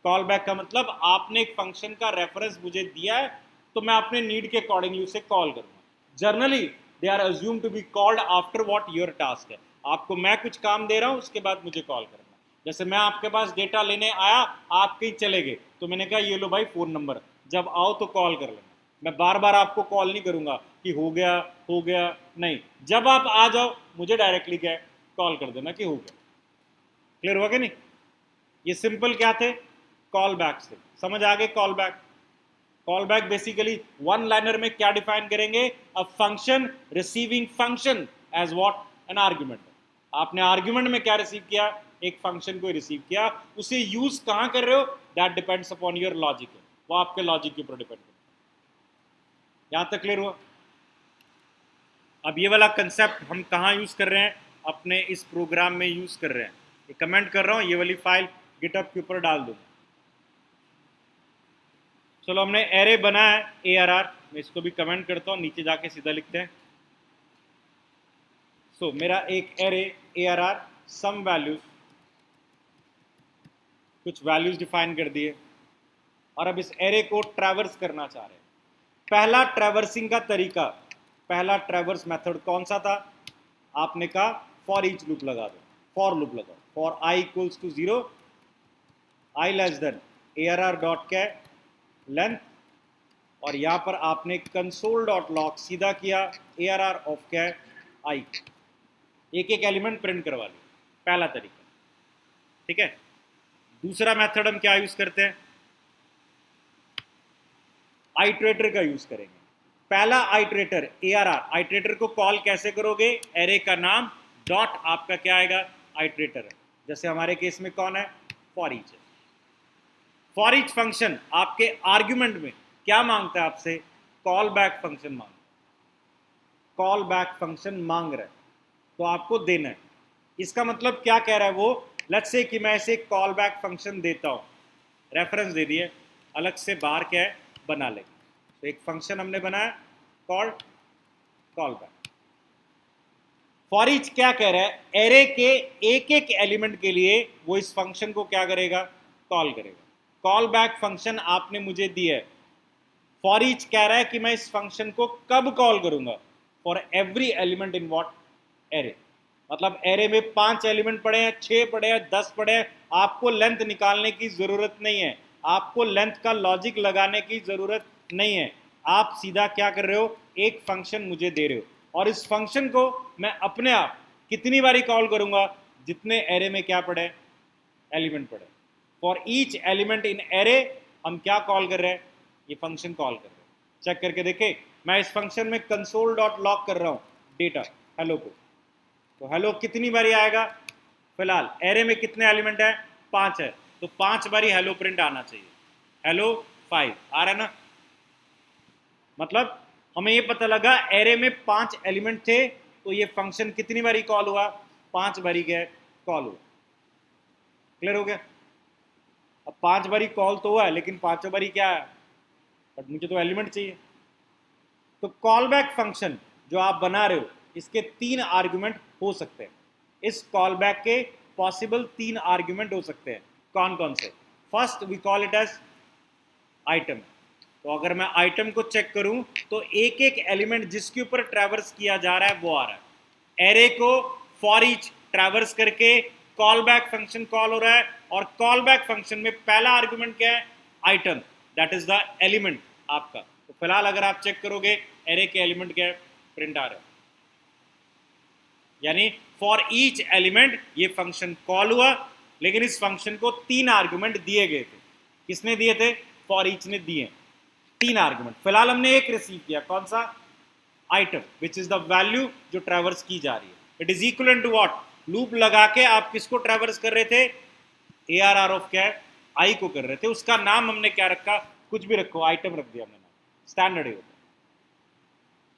कॉल बैक का मतलब आपने एक फंक्शन का रेफरेंस मुझे दिया है तो मैं अपने नीड के अकॉर्डिंगली उसे कॉल करूंगा। Generally they are assume to be called after what your task है। आपको मैं कुछ काम दे रहा हूं, उसके बाद मुझे कॉल करना। जैसे मैं आपके पास डेटा लेने आया, आप कहीं चले गए, तो मैंने कहा ये लो भाई फोन नंबर, जब आओ तो कॉल कर लेना। मैं बार बार आपको कॉल नहीं करूंगा कि हो गया, नहीं, जब आप आ जाओ मुझे डायरेक्टली क्या कॉल कर देना कि हो गया। क्लियर हुआ कि नहीं, ये सिंपल क्या थे, कॉल बैक से। समझ आ गए call back. Call back basically one liner में क्या डिफाइन करेंगे, a function receiving function as what, an argument. आपने आर्ग्यूमेंट में क्या रिसीव किया, एक फंक्शन को रिसीव किया, उसे यूज कहां कर रहे हो, that depends upon your logic, वो आपके लॉजिक के ऊपर डिपेंड करता है। यहां तक क्लियर हुआ। अब ये वाला कंसेप्ट हम कहां यूज कर रहे हैं, अपने इस प्रोग्राम में यूज कर रहे हैं। ये कमेंट कर रहा हूं, ये वाली फाइल गिटहब के ऊपर डाल दूंगा। चलो हमने एरे बनाया है ARR, मैं इसको भी कमेंट करता हूँ, नीचे जाके सीधा लिखते हैं। सो मेरा एक एरे ARR सम वैल्यूज, कुछ वैल्यूज डिफाइन कर दिए, और अब इस एरे को ट्रैवर्स करना चाह रहे हैं। पहला ट्रैवर्सिंग का तरीका, पहला ट्रैवर्स मेथड कौन सा था, आपने कहा फॉर ईच लूप लगा दो, फॉर लूप लगाओ, for i equals to 0, i less than ARR dot क्या लेंथ, और यहां पर आपने कंसोल डॉट लॉग सीधा किया ARR ऑफ क्या है, आई, एक एक एलिमेंट प्रिंट करवा लिया। पहला तरीका, ठीक है। दूसरा मेथड हम क्या यूज करते हैं, आइट्रेटर का यूज करेंगे। पहला आइट्रेटर ARR, आइट्रेटर को कॉल कैसे करोगे, एरे का नाम डॉट आपका क्या आएगा, आइट्रेटर है। जैसे हमारे केस में कौन है, फॉर ईच है। फॉर ईच फंक्शन आपके आर्ग्यूमेंट में क्या मांगता है आपसे, कॉल बैक फंक्शन मांग, कॉल बैक फंक्शन मांग रहा है, तो आपको देना है। इसका मतलब क्या कह रहा है वो, लेट्स से कि मैं इसे कॉल बैक फंक्शन देता हूं, रेफरेंस दे दिए, अलग से बाहर क्या है बना लेंगे। तो एक फंक्शन हमने बनाया call, call back. For each क्या कह रहा है, एरे के एक एक एलिमेंट के लिए वो इस फंक्शन को क्या करेगा, कॉल करेगा। कॉल बैक फंक्शन आपने मुझे दिया है, फॉर ईच कह रहा है कि मैं इस फंक्शन को कब कॉल करूंगा, for every element in what, array. मतलब एरे में 5 एलिमेंट पड़े हैं, 6 पड़े हैं, 10 पड़े हैं, आपको लेंथ निकालने की जरूरत नहीं है, आपको लेंथ का लॉजिक लगाने की जरूरत नहीं है। आप सीधा क्या कर रहे हो, एक फंक्शन मुझे दे रहे हो, और इस फंक्शन को मैं अपने आप कितनी बारी कॉल करूंगा, जितने एरे में क्या पड़े, एलिमेंट पड़े। For each element in array हम क्या कॉल कर रहे हैं, ये फंक्शन कॉल कर रहे हैं। चेक करके देखे, मैं इस फंक्शन में कंसोल डॉट लॉग कर रहा हूं डेटा हेलो को, तो हेलो कितनी बारी आएगा, फिलहाल एरे में कितने एलिमेंट है, 5 है, तो 5 बारी हेलो प्रिंट आना चाहिए। हेलो 5 आ रहा है ना, मतलब हमें ये पता लगा एरे में 5 एलिमेंट थे, तो ये फंक्शन कितनी बारी कॉल हुआ, 5 बारी क्या कॉल हुआ। क्लियर हो गया। अब 5 बारी कॉल तो हुआ है, लेकिन 5 बारी क्या है, बट मुझे तो एलिमेंट चाहिए। तो कॉल बैक फंक्शन जो आप बना रहे हो, इसके 3 आर्ग्यूमेंट हो सकते हैं। इस कॉल बैक के पॉसिबल 3 आर्ग्यूमेंट हो सकते हैं। कौन कौन से? First we call it as item. तो अगर मैं आइटम को चेक करूं तो एक एक एलिमेंट जिसके ऊपर ट्रैवर्स किया जा रहा है वो आ रहा है। एरे को फॉर ईच ट्रैवर्स करके कॉल बैक फंक्शन कॉल हो रहा है, और कॉल बैक फंक्शन में पहला आर्गुमेंट क्या है, item, that is the element आपका। तो फिलहाल अगर आप चेक करोगे एरे के एलिमेंट क्या है, प्रिंट आ रहा है, यानी फॉर ईच एलिमेंट ये फंक्शन कॉल हुआ, लेकिन इस फंक्शन को 3 आर्गुमेंट दिए गए थे। किसने दिए थे? फॉर ईच ने दिए 3 आर्गुमेंट। फिलहाल हमने एक रिसीव किया, कौन सा? Item, which is the value जो ट्रैवर्स की जा रही है। It is equal to what? Loop लगा के आप किसको ट्रैवर्स कर रहे थे? ए आर आर ऑफ क्या है, आई को कर रहे थे। उसका नाम हमने क्या रखा? कुछ भी रखो, आइटम रख दिया हमने नाम, स्टैंडर्ड ही होता है।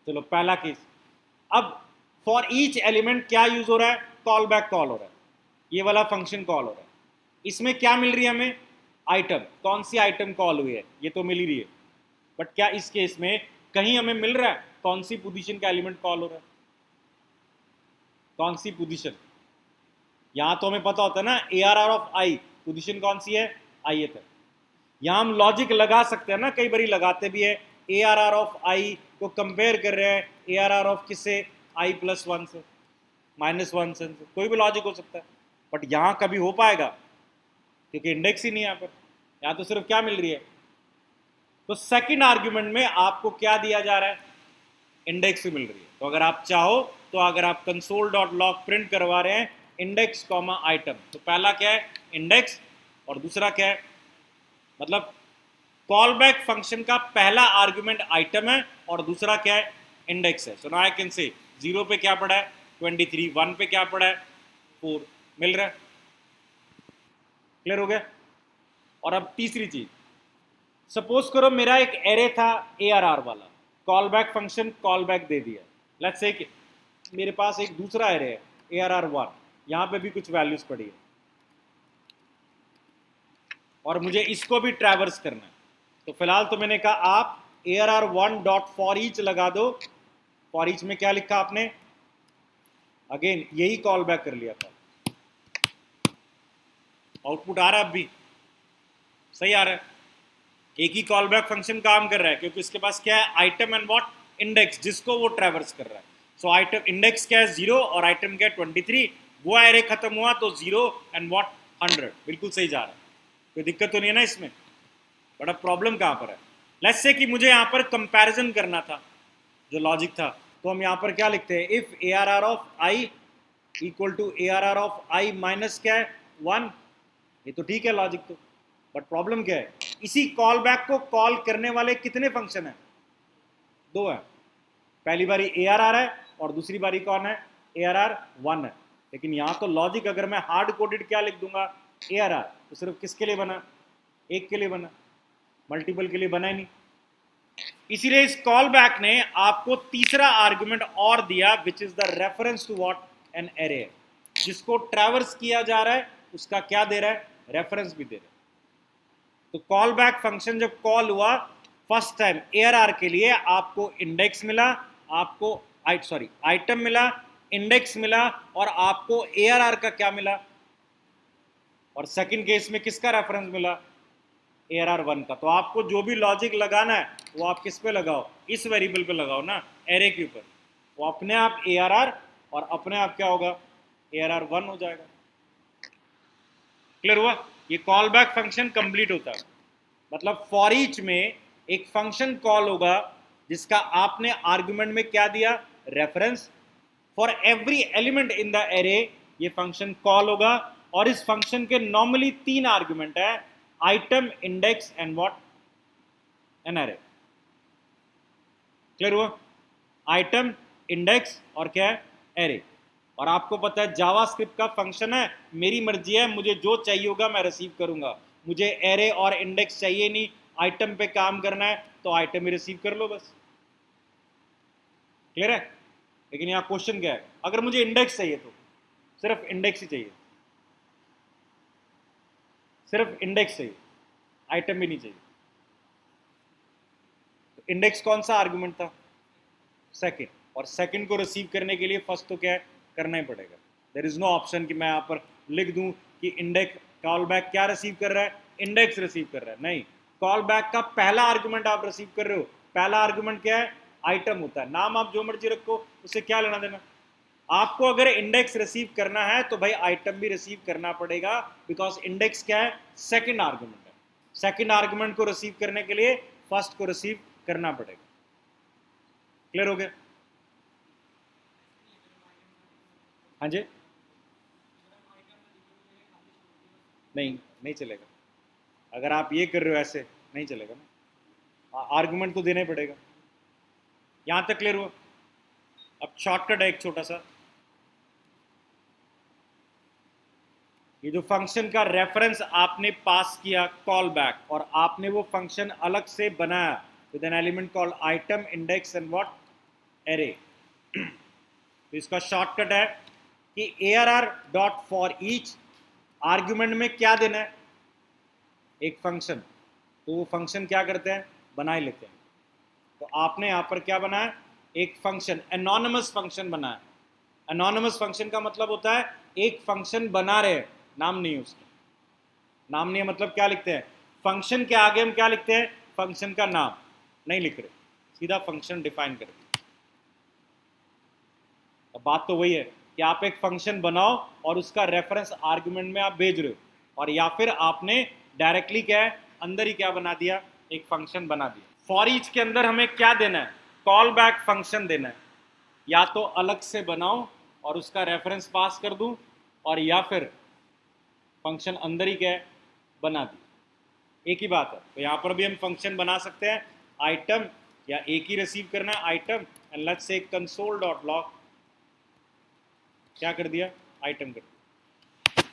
चलो पहला केस। अब फॉर ईच एलिमेंट क्या यूज हो रहा है? कॉल बैक कॉल हो रहा है, ये वाला फंक्शन कॉल हो रहा है। इसमें क्या मिल रही है हमें? आइटम। कौन सी आइटम कॉल हुई है? ये तो मिल ही रही है, बट क्या इस केस में कहीं हमें मिल रहा है कौन सी पोजीशन का एलिमेंट कॉल हो रहा है? कौन सी पोजीशन? यहां तो हमें पता होता है ना, A R R of I, position कौन सी है? आई है। यहां हम लॉजिक लगा सकते हैं ना, कई बारी लगाते भी है। ए आर आर ऑफ आई को कंपेयर कर रहे हैं ए आर आर ऑफ किससे? आई प्लस 1 से, -1 से, कोई भी लॉजिक हो सकता है। बट यहां कभी हो पाएगा? क्योंकि इंडेक्स ही नहीं है यहाँ पर। यहाँ तो सिर्फ क्या मिल रही है? तो सेकंड आर्ग्यूमेंट में आपको क्या दिया जा रहा है? इंडेक्स ही मिल रही है। तो अगर आप चाहो तो अगर आप कंसोल डॉट लॉग प्रिंट करवा रहे हैं इंडेक्स कॉमा आइटम, तो पहला क्या है? इंडेक्स, और दूसरा क्या है? मतलब कॉल बैक फंक्शन का पहला आर्ग्यूमेंट आइटम है और दूसरा क्या है? इंडेक्स है। So now I can say 0 पे क्या पड़ा है? 23, 1 पे क्या पड़ा है? 4। मिल रहा है? क्लियर हो गया। और अब तीसरी चीज, सपोज करो मेरा एक एरे था ए आर आर वाला, call back function call back दे दिया। लेट्स से कि मेरे पास एक दूसरा एरे है ए आर आर 1, यहां पे भी कुछ वैल्यूज पड़ी है और मुझे इसको भी ट्रैवर्स करना है। तो फिलहाल तो मैंने कहा आप A R R 1 dot for each लगा दो। फॉर ईच में क्या लिखा आपने? अगेन यही कॉल बैक कर लिया था। आउटपुट आ रहा है, अब भी सही आ रहा है। एक ही कॉल बैक फंक्शन काम कर रहा है, क्योंकि इसके पास क्या है? Item and what? इंडेक्स, जिसको वो ट्रैवर्स कर रहा है। सो आइटम इंडेक्स क्या है? 0, और आइटम क्या है? 23। वो एरे खत्म हुआ तो 0 एंड व्हाट? 100। बिल्कुल सही जा रहा है, कोई दिक्कत तो नहीं है ना इसमें। बड़ा प्रॉब्लम कहां पर है? लेट्स से कि मुझे यहां पर कंपैरिजन करना था, जो लॉजिक था, तो हम यहां पर क्या लिखते हैं? If A R R of I equal to A R R of I minus क्या है? 1। ये तो ठीक है लॉजिक तो, बट प्रॉब्लम क्या है? इसी कॉल बैक को कॉल करने वाले कितने फंक्शन है? 2 है। पहली बारी ए आर आर है और दूसरी बारी कौन है? ए आर आर 1 है। लेकिन यहां तो लॉजिक अगर मैं हार्ड कोडेड क्या लिख दूंगा? ए आर आर, तो सिर्फ किसके लिए बना? एक के लिए बना, मल्टीपल के लिए बना ही नहीं। इसीलिए इस कॉल बैक ने आपको तीसरा आर्गुमेंट और दिया, which is the reference to what? An array. जिसको ट्रैवर्स किया जा रहा है उसका क्या दे रहा है? रेफरेंस भी दे रहा है। तो कॉल बैक फंक्शन जब कॉल हुआ first time A R R के लिए, आपको इंडेक्स मिला, आपको आइटम मिला, इंडेक्स मिला, और आपको ए आर आर का क्या मिला? और सेकंड केस में किसका रेफरेंस मिला? ए आर आर 1 का। तो आपको जो भी लॉजिक लगाना है वो आप किस पे लगाओ? इस वेरिएबल पे लगाओ ना, एरे के ऊपर। वो अपने आप ए आर आर और अपने आप क्या होगा? ए आर आर 1 हो जाएगा। क्लियर हुआ? ये कॉल बैक फंक्शन कंप्लीट होता है। मतलब फॉर ईच में एक फंक्शन कॉल होगा जिसका आपने आर्गुमेंट में क्या दिया? Reference. For every element in the array ये फंक्शन कॉल होगा, और इस फंक्शन के नॉर्मली 3 आर्गुमेंट है, item, index and what? An array. Clear हुआ? आइटम, इंडेक्स और क्या है? एरे। और आपको पता है जावास्क्रिप्ट का फंक्शन है, मेरी मर्जी है, मुझे जो चाहिए होगा मैं रिसीव करूंगा। मुझे एरे और इंडेक्स चाहिए नहीं, आइटम पे काम करना है तो आइटम ही रिसीव कर लो बस। क्लियर है? लेकिन यहाँ क्वेश्चन क्या है, अगर मुझे इंडेक्स चाहिए तो सिर्फ इंडेक्स ही चाहिए, सिर्फ इंडेक्स चाहिए, आइटम भी नहीं चाहिए। तो इंडेक्स कौन सा आर्गुमेंट था, सेकंड, और सेकंड को रिसीव करने के लिए फर्स्ट तो क्या है, करना ही पड़ेगा। देयर इज नो ऑप्शन कि मैं यहाँ पर लिख दूं कि इंडेक्स कॉल बैक क्या रिसीव कर रहा है, इंडेक्स रिसीव कर रहा है, नहीं। कॉल बैक का पहला आर्गुमेंट आप रिसीव कर रहे हो, पहला आर्गुमेंट क्या है, आइटम होता है। नाम आप जो मर्जी रखो, उससे क्या लेना देना। आपको अगर इंडेक्स रिसीव करना है तो भाई आइटम भी रिसीव करना पड़ेगा, बिकॉज इंडेक्स क्या है, सेकंड आर्गुमेंट है। सेकंड आर्गुमेंट को रिसीव करने के लिए फर्स्ट को रिसीव करना पड़ेगा। क्लियर हो गया? हाँ जी, नहीं नहीं चलेगा। अगर आप ये कर रहे हो ऐसे, नहीं चलेगा ना, आर्गुमेंट तो देना ही पड़ेगा। यहां तक क्लियर हुआ? अब शॉर्टकट है एक छोटा सा, ये जो फंक्शन का रेफरेंस आपने पास किया कॉल बैक, और आपने वो फंक्शन अलग से बनाया with an element called item, index and what, array. तो इसका शॉर्टकट है कि ARR dot for each, argument में क्या देना है, एक फंक्शन। तो वो फंक्शन क्या करते हैं, बना ही लेते हैं। तो आपने यहां पर क्या बनाया, एक फंक्शन, एनोनिमस फंक्शन बनाया। एनोनिमस फंक्शन का मतलब होता है एक फंक्शन बना रहे हैं, नाम नहीं है उसका। नाम नहीं है मतलब क्या लिखते हैं, फंक्शन के आगे हम क्या लिखते हैं, फंक्शन का नाम नहीं लिख रहे, सीधा फंक्शन डिफाइन कर दिया। अब बात तो वही है कि आप एक फंक्शन बनाओ और उसका रेफरेंस आर्गुमेंट में आप भेज रहे हो, और या फिर आपने डायरेक्टली क्या है, अंदर ही क्या बना दिया, एक फंक्शन बना दिया। फॉर ईच के अंदर हमें क्या देना है, कॉल बैक फंक्शन देना है। या तो अलग से बनाओ और उसका रेफरेंस पास कर दूं, और या फिर फंक्शन अंदर ही क्या है, बना दी, एक ही बात है। तो यहाँ पर भी हम फंक्शन बना सकते हैं, आइटम, या एक ही रिसीव करना है item, and let's say console dot log क्या कर दिया, आइटम कर दिया।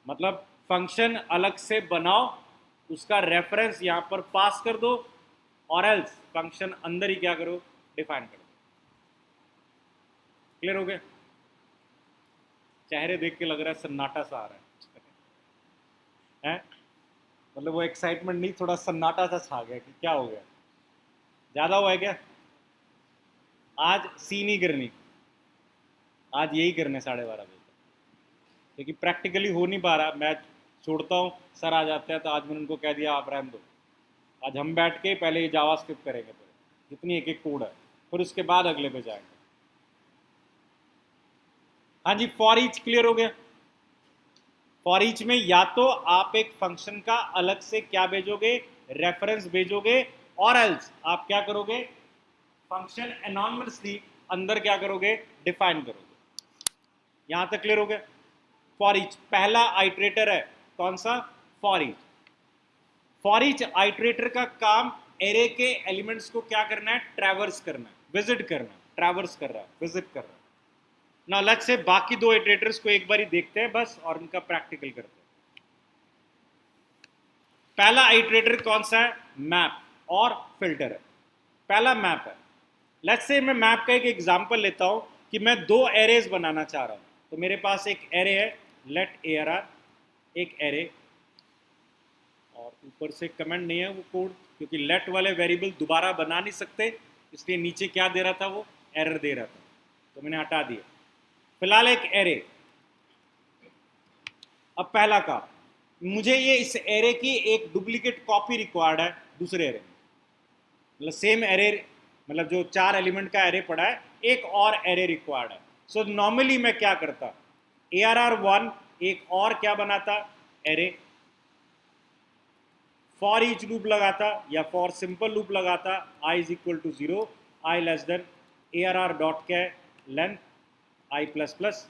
मतलब फंक्शन अलग से बनाओ, उसका रेफरेंस यहां पर पास कर दो, और एल्स फंक्शन अंदर ही क्या करो, डिफाइन कर दो। क्लियर हो गया? चेहरे देख के लग रहा है सन्नाटा सा आ रहा है, मतलब वो एक्साइटमेंट नहीं, थोड़ा सन्नाटा सा छा गया कि क्या हो गया, ज्यादा हुआ है क्या? आज सी नहीं करनी, आज यही करने 12:30 बजे तक, क्योंकि प्रैक्टिकली हो नहीं पा रहा। मैं छोड़ता हूँ, सर आ जाते हैं, तो आज मैंने उनको कह दिया आप रहने दो, आज हम बैठ के पहले ये जावा स्क्रिप्ट करेंगे, पहले जितनी एक एक कोड है, फिर उसके बाद अगले पे जाएंगे। हाँ जी, फॉर ईच क्लियर हो गया? फॉर ईच में या तो आप एक फंक्शन का अलग से क्या भेजोगे, रेफरेंस भेजोगे, और एल्स आप क्या करोगे, फंक्शन एनोनिमसली अंदर क्या करोगे, डिफाइन करोगे। यहां तक क्लियर हो गया? फॉर ईच पहला आइटरेटर है, कौन सा, for each. For each iterator का काम एरे के एलिमेंट्स को क्या करना है, ट्रैवर्स करना है, विजिट करना है, ट्रैवर्स कर रहा है, विजिट कर रहा है ना। अलग से बाकी दो इटरेटर्स को एक बार ही देखते हैं बस, और उनका प्रैक्टिकल करते हैं। पहला इटरेटर कौन सा है, मैप और फिल्टर है। पहला मैप है। लेट्स से मैं मैप का एक एग्जांपल लेता हूं कि मैं दो एरेज बनाना चाह रहा हूं। तो मेरे पास एक एरे है, लेट ARR, एक एरे, और ऊपर से कमेंट नहीं है वो कोड, क्योंकि लेट वाले वेरिएबल दोबारा बना नहीं सकते, इसलिए नीचे क्या दे रहा था, वो एरर दे रहा था, तो मैंने हटा दिया। फिलहाल एक एरे। अब पहला काम, मुझे ये इस एरे की एक डुप्लीकेट कॉपी रिक्वायर्ड है दूसरे एरे में, मतलब सेम एरे, मतलब जो 4 एलिमेंट का एरे पड़ा है, एक और एरे रिक्वायर्ड है। सो नॉर्मली मैं क्या करता, ARR1 एक और क्या बनाता, एरे, फॉर ईच लूप लगाता या फॉर सिंपल लूप लगाता, i is equal to 0, i less than ARR dot क्या है, लेंथ i प्लस प्लस,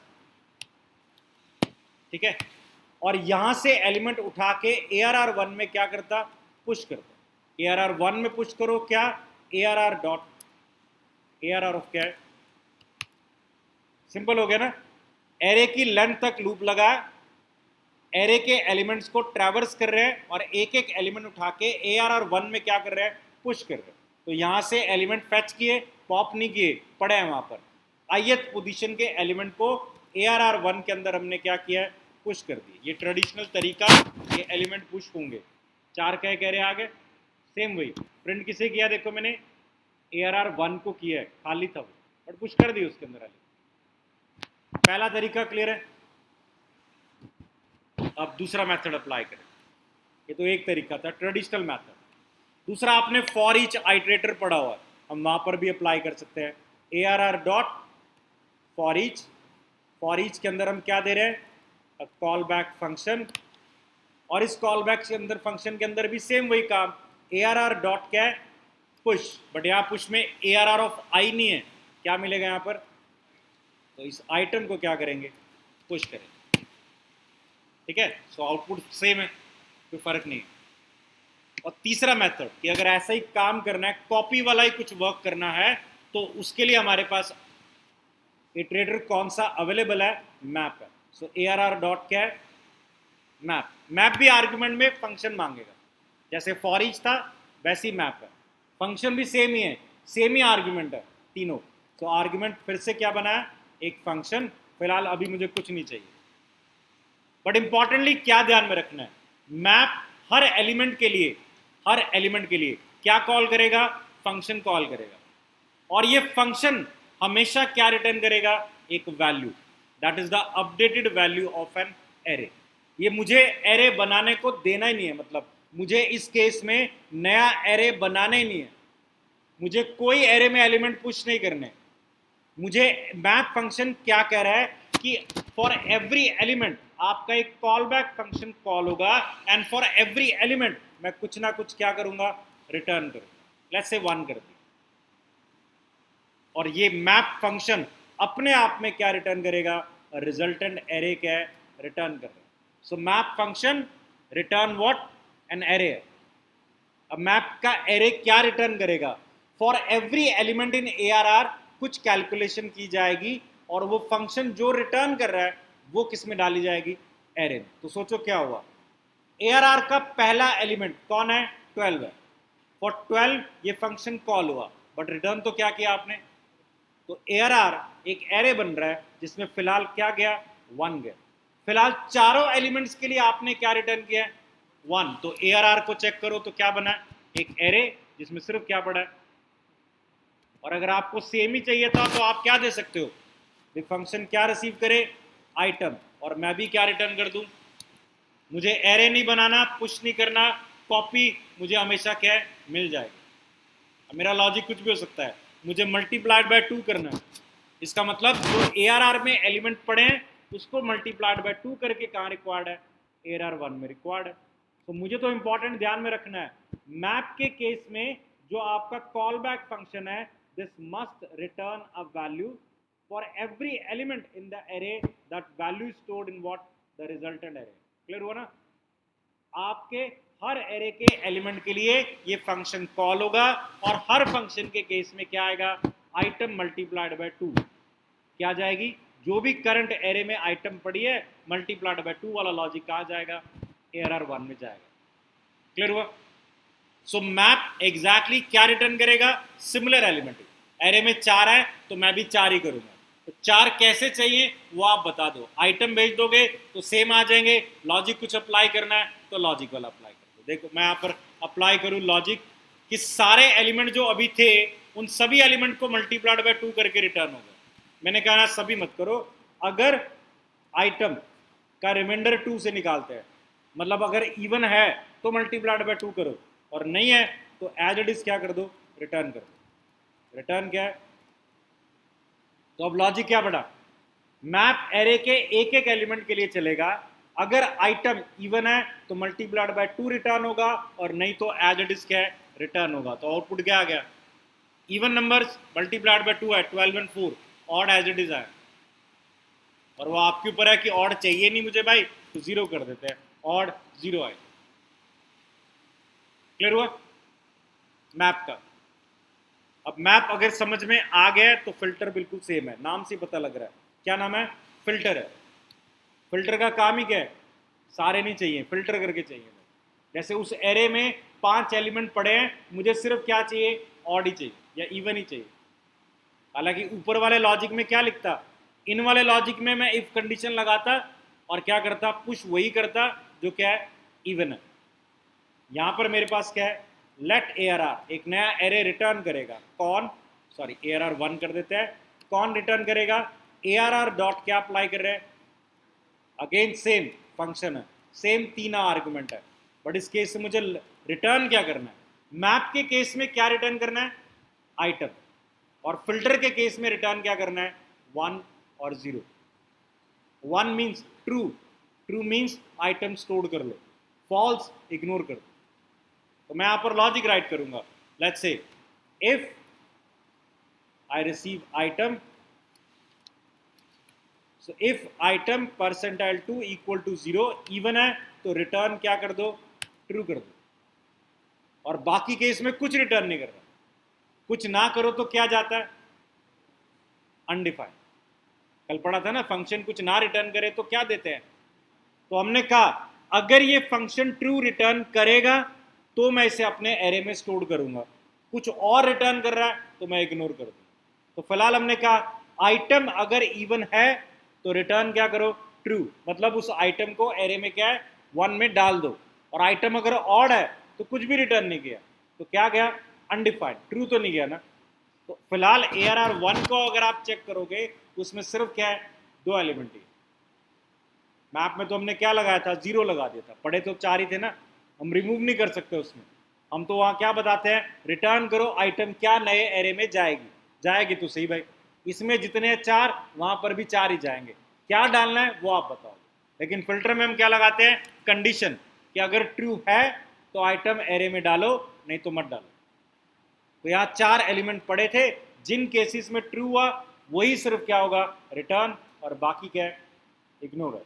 ठीक है। और यहां से एलिमेंट उठा के ARR1 में क्या करता, पुश करता। ARR1 में पुश करो क्या, ARR डॉट, ARR ऑफ क्या है, सिंपल हो गया ना। एरे की लेंथ तक लूप लगा, एरे के एलिमेंट्स को ट्रैवर्स कर रहे हैं, और एक एक एलिमेंट उठा के ARR1 में क्या कर रहे हैं, पुश कर रहे हैं। तो यहां से एलिमेंट फेच किए, पॉप नहीं किए, पड़े हैं वहां पर। ith पोजीशन के एलिमेंट को ARR1 के अंदर हमने क्या किया है, पुश कर दिए। ये ट्रेडिशनल तरीका, ये एलिमेंट पुश होंगे। 4 क्या कह रहे आगे, सेम वही प्रिंट किसे किया, देखो मैंने ARR1 को किया है, खाली था वो, बट पुश कर दी उसके अंदर एलिमेंट। पहला तरीका क्लियर है। अब दूसरा मेथड अप्लाई करें। ये तो एक तरीका था, ट्रेडिशनल मेथड। दूसरा आपने फॉर ईच आइटरेटर पढ़ा हुआ है, हम वहां पर भी अप्लाई कर सकते हैं। ARR डॉट फॉर ईच के अंदर हम क्या दे रहे हैं, कॉल बैक फंक्शन, और इस कॉल बैक के अंदर फंक्शन के अंदर भी सेम वही काम, ARR डॉट क्या है, पुश, बट यहाँ पुश में ARR ऑफ आई नहीं है, क्या मिलेगा यहाँ पर, तो इस आइटम को क्या करेंगे, पुश करेंगे। ठीक है, सो आउटपुट सेम है, कोई फर्क नहीं। और तीसरा मेथड कि अगर ऐसा ही काम करना है, कॉपी वाला ही कुछ वर्क करना है, तो उसके लिए हमारे पास इटरेटर कौन सा अवेलेबल है, मैप है। सो ARR डॉट क्या है, मैप। मैप भी आर्गुमेंट में फंक्शन मांगेगा, जैसे फॉर ईच था वैसी मैप है। फंक्शन भी सेम ही है, सेम ही आर्गुमेंट है तीनों। तो आर्गुमेंट फिर से क्या बना है, एक फंक्शन। फिलहाल अभी मुझे कुछ नहीं चाहिए, बट इंपॉर्टेंटली क्या ध्यान में रखना है, मैप हर एलिमेंट के लिए क्या कॉल करेगा, फंक्शन कॉल करेगा। और ये फंक्शन हमेशा क्या रिटर्न करेगा, एक value, that is the updated value of an array. ये मुझे एरे बनाने को देना ही नहीं है, मतलब मुझे इस केस में नया एरे बनाना ही नहीं है, मुझे कोई एरे में एलिमेंट पुश नहीं करने। मुझे मैप फंक्शन क्या कह रहा है कि फॉर एवरी एलिमेंट आपका एक कॉल बैक फंक्शन कॉल होगा, एंड फॉर एवरी एलिमेंट मैं कुछ ना कुछ क्या करूंगा, रिटर्न करूंगा। लेट्स से 1 कर दी, और ये मैप फंक्शन अपने आप में क्या रिटर्न करेगा, रिजल्टेंट एरे क्या है, रिटर्न कर रहा है। So map function return what, an array. अब मैप का एरे क्या रिटर्न करेगा, for every element in ARR कुछ कैलकुलेशन की जाएगी, और वो फंक्शन जो रिटर्न कर रहा है वो किस में डाली जाएगी, एरे में। तो सोचो क्या हुआ, ARR का पहला एलिमेंट कौन है, 12 है। फॉर 12 ये फंक्शन कॉल हुआ, बट रिटर्न तो क्या किया आपने, तो ARR एक एरे बन रहा है जिसमें फिलहाल क्या गया, 1 गया। फिलहाल चारों एलिमेंट्स के लिए आपने क्या रिटर्न किया है, 1। तो ARR को चेक करो तो क्या बना है, एक एरे जिसमें सिर्फ क्या पड़ा है। और अगर आपको सेम ही चाहिए था तो आप क्या दे सकते हो, फंक्शन क्या रिसीव करे, आइटम, और मैं भी क्या रिटर्न कर दूं, मुझे एरे नहीं बनाना, पुश नहीं करना, कॉपी मुझे हमेशा क्या है, मिल जाएगी। मेरा लॉजिक कुछ भी हो सकता है, मुझे मल्टीप्लाइड बाय 2 करना है, इसका मतलब जो ARR में एलिमेंट पड़े हैं उसको मल्टीप्लाइड बाय 2 करके कहाँ रिक्वायर्ड है, ARR1 में रिक्वायर्ड है। तो मुझे तो इंपॉर्टेंट ध्यान में रखना है, मैप के केस में जो आपका कॉल बैक फंक्शन है, this must return a value for every element in the array, that value stored in what, the resultant array. Clear हुआ ना, आपके हर एरे के एलिमेंट के लिए ये फंक्शन कॉल होगा, और हर फंक्शन के केस में क्या आएगा, आइटम मल्टीप्लाइड बाय 2 क्या जाएगी, जो भी करंट एरे में आइटम पड़ी है मल्टीप्लाइड बाय 2 वाला लॉजिक कहाँ जाएगा, ARR1 में जाएगा। क्लियर हुआ। सो मैप एग्जैक्टली क्या रिटर्न करेगा, सिमिलर एलिमेंट। एरे में 4 है तो मैं भी 4 ही करूंगा, तो 4 कैसे चाहिए वो आप बता दो, आइटम भेज दोगे तो सेम आ जाएंगे। लॉजिक कुछ अप्लाई करना है तो लॉजिक वाला अप्लाई कर दो। देखो मैं यहाँ पर अप्लाई करूँ लॉजिक कि सारे एलिमेंट जो अभी थे उन सभी एलिमेंट को मल्टीप्लाइड बाय 2 करके रिटर्न होगा। मैंने कहा ना सभी मत करो, अगर आइटम का रिमाइंडर 2 से निकालते हैं, मतलब अगर इवन है तो मल्टीप्लाइड बाय 2 करो, और नहीं है तो एज इट इज क्या कर दो, रिटर्न कर दो। रिटर्न क्या है, तो अब लॉजिक क्या पड़ा, मैप एरे के एक एक एलिमेंट के लिए चलेगा, अगर आइटम इवन है तो मल्टीप्लाइड बाय 2 रिटर्न होगा, और नहीं तो एज इट इज क्या है, रिटर्न होगा। तो आउटपुट क्या आ गया, इवन नंबर्स मल्टीप्लाइड बाय 2 है, 12 and 4, odd as it is है, और वो आपके ऊपर है कि ऑड चाहिए नहीं मुझे भाई तो 0 कर देते हैं, ऑड 0 आए। क्लियर हुआ मैप का। अब मैप अगर समझ में आ गया तो फिल्टर बिल्कुल सेम है, नाम से पता लग रहा है क्या नाम है, फिल्टर है। फिल्टर का काम ही क्या है, सारे नहीं चाहिए, फिल्टर करके चाहिए। जैसे उस एरे में 5 एलिमेंट पड़े हैं, मुझे सिर्फ क्या चाहिए, ऑड ही चाहिए या इवन ही चाहिए, हालांकि ऊपर वाले लॉजिक में क्या लिखता, इन वाले लॉजिक में मैं इफ कंडीशन लगाता और क्या करता, पुश वही करता जो क्या है, इवन है। यहां पर मेरे पास क्या है, लेट ARR एक नया एरे रिटर्न करेगा, कौन, सॉरी ARR 1 कर देते हैं, कौन रिटर्न करेगा, ARR डॉट क्या अप्लाई कर रहे हैं, अगेन सेम फंक्शन है, सेम 3 आर्गुमेंट है, बट इस केस से मुझे रिटर्न क्या करना है, मैप के केस में क्या रिटर्न करना है, आइटम, और फिल्टर के केस में रिटर्न क्या करना है, 1 और 0। 1 means true, true means item store कर लो, फॉल्स इग्नोर कर दो। तो मैं यहां पर लॉजिक राइट करूंगा, let's say if I receive item, so if item percentile 2 equal to 0 even है तो रिटर्न क्या कर दो, ट्रू कर दो, और बाकी केस में कुछ रिटर्न नहीं कर रहा, कुछ ना करो तो क्या जाता है, अनडिफाइंड। कल पढ़ा था ना, फंक्शन कुछ ना रिटर्न करे तो क्या देते हैं, तो हमने कहा अगर ये फंक्शन ट्रू रिटर्न करेगा तो मैं इसे अपने एरे में स्टोर करूंगा, कुछ और रिटर्न कर रहा है तो मैं इग्नोर कर दूंगा। तो फिलहाल हमने कहा आइटम अगर इवन है तो रिटर्न क्या करो, ट्रू, मतलब उस आइटम को एरे में क्या है, 1 में डाल दो, और आइटम अगर ऑड है तो कुछ भी रिटर्न नहीं किया, तो क्या गया, अनडिफाइंड, ट्रू तो नहीं गया ना। तो फिलहाल ARR 1 को अगर आप चेक करोगे उसमें सिर्फ क्या है, 2 एलिमेंट ही। मैप में तो हमने क्या लगाया था, 0 लगा दिया था, पढ़े तो 4 ही थे ना, हम रिमूव नहीं कर सकते उसमें, हम तो वहां क्या बताते हैं, रिटर्न करो आइटम क्या नए एरे में जाएगी, जाएगी तो सही भाई, इसमें जितने 4 वहां पर भी 4 ही जाएंगे, क्या डालना है वो आप बताओ। लेकिन फिल्टर में हम क्या लगाते हैं, कंडीशन, कि अगर ट्रू है तो आइटम एरे में डालो, नहीं तो मत डालो। तो यहाँ 4 एलिमेंट पड़े थे, जिन केसेस में ट्रू हुआ वही सिर्फ क्या होगा, रिटर्न, और बाकी क्या है, इग्नोर है।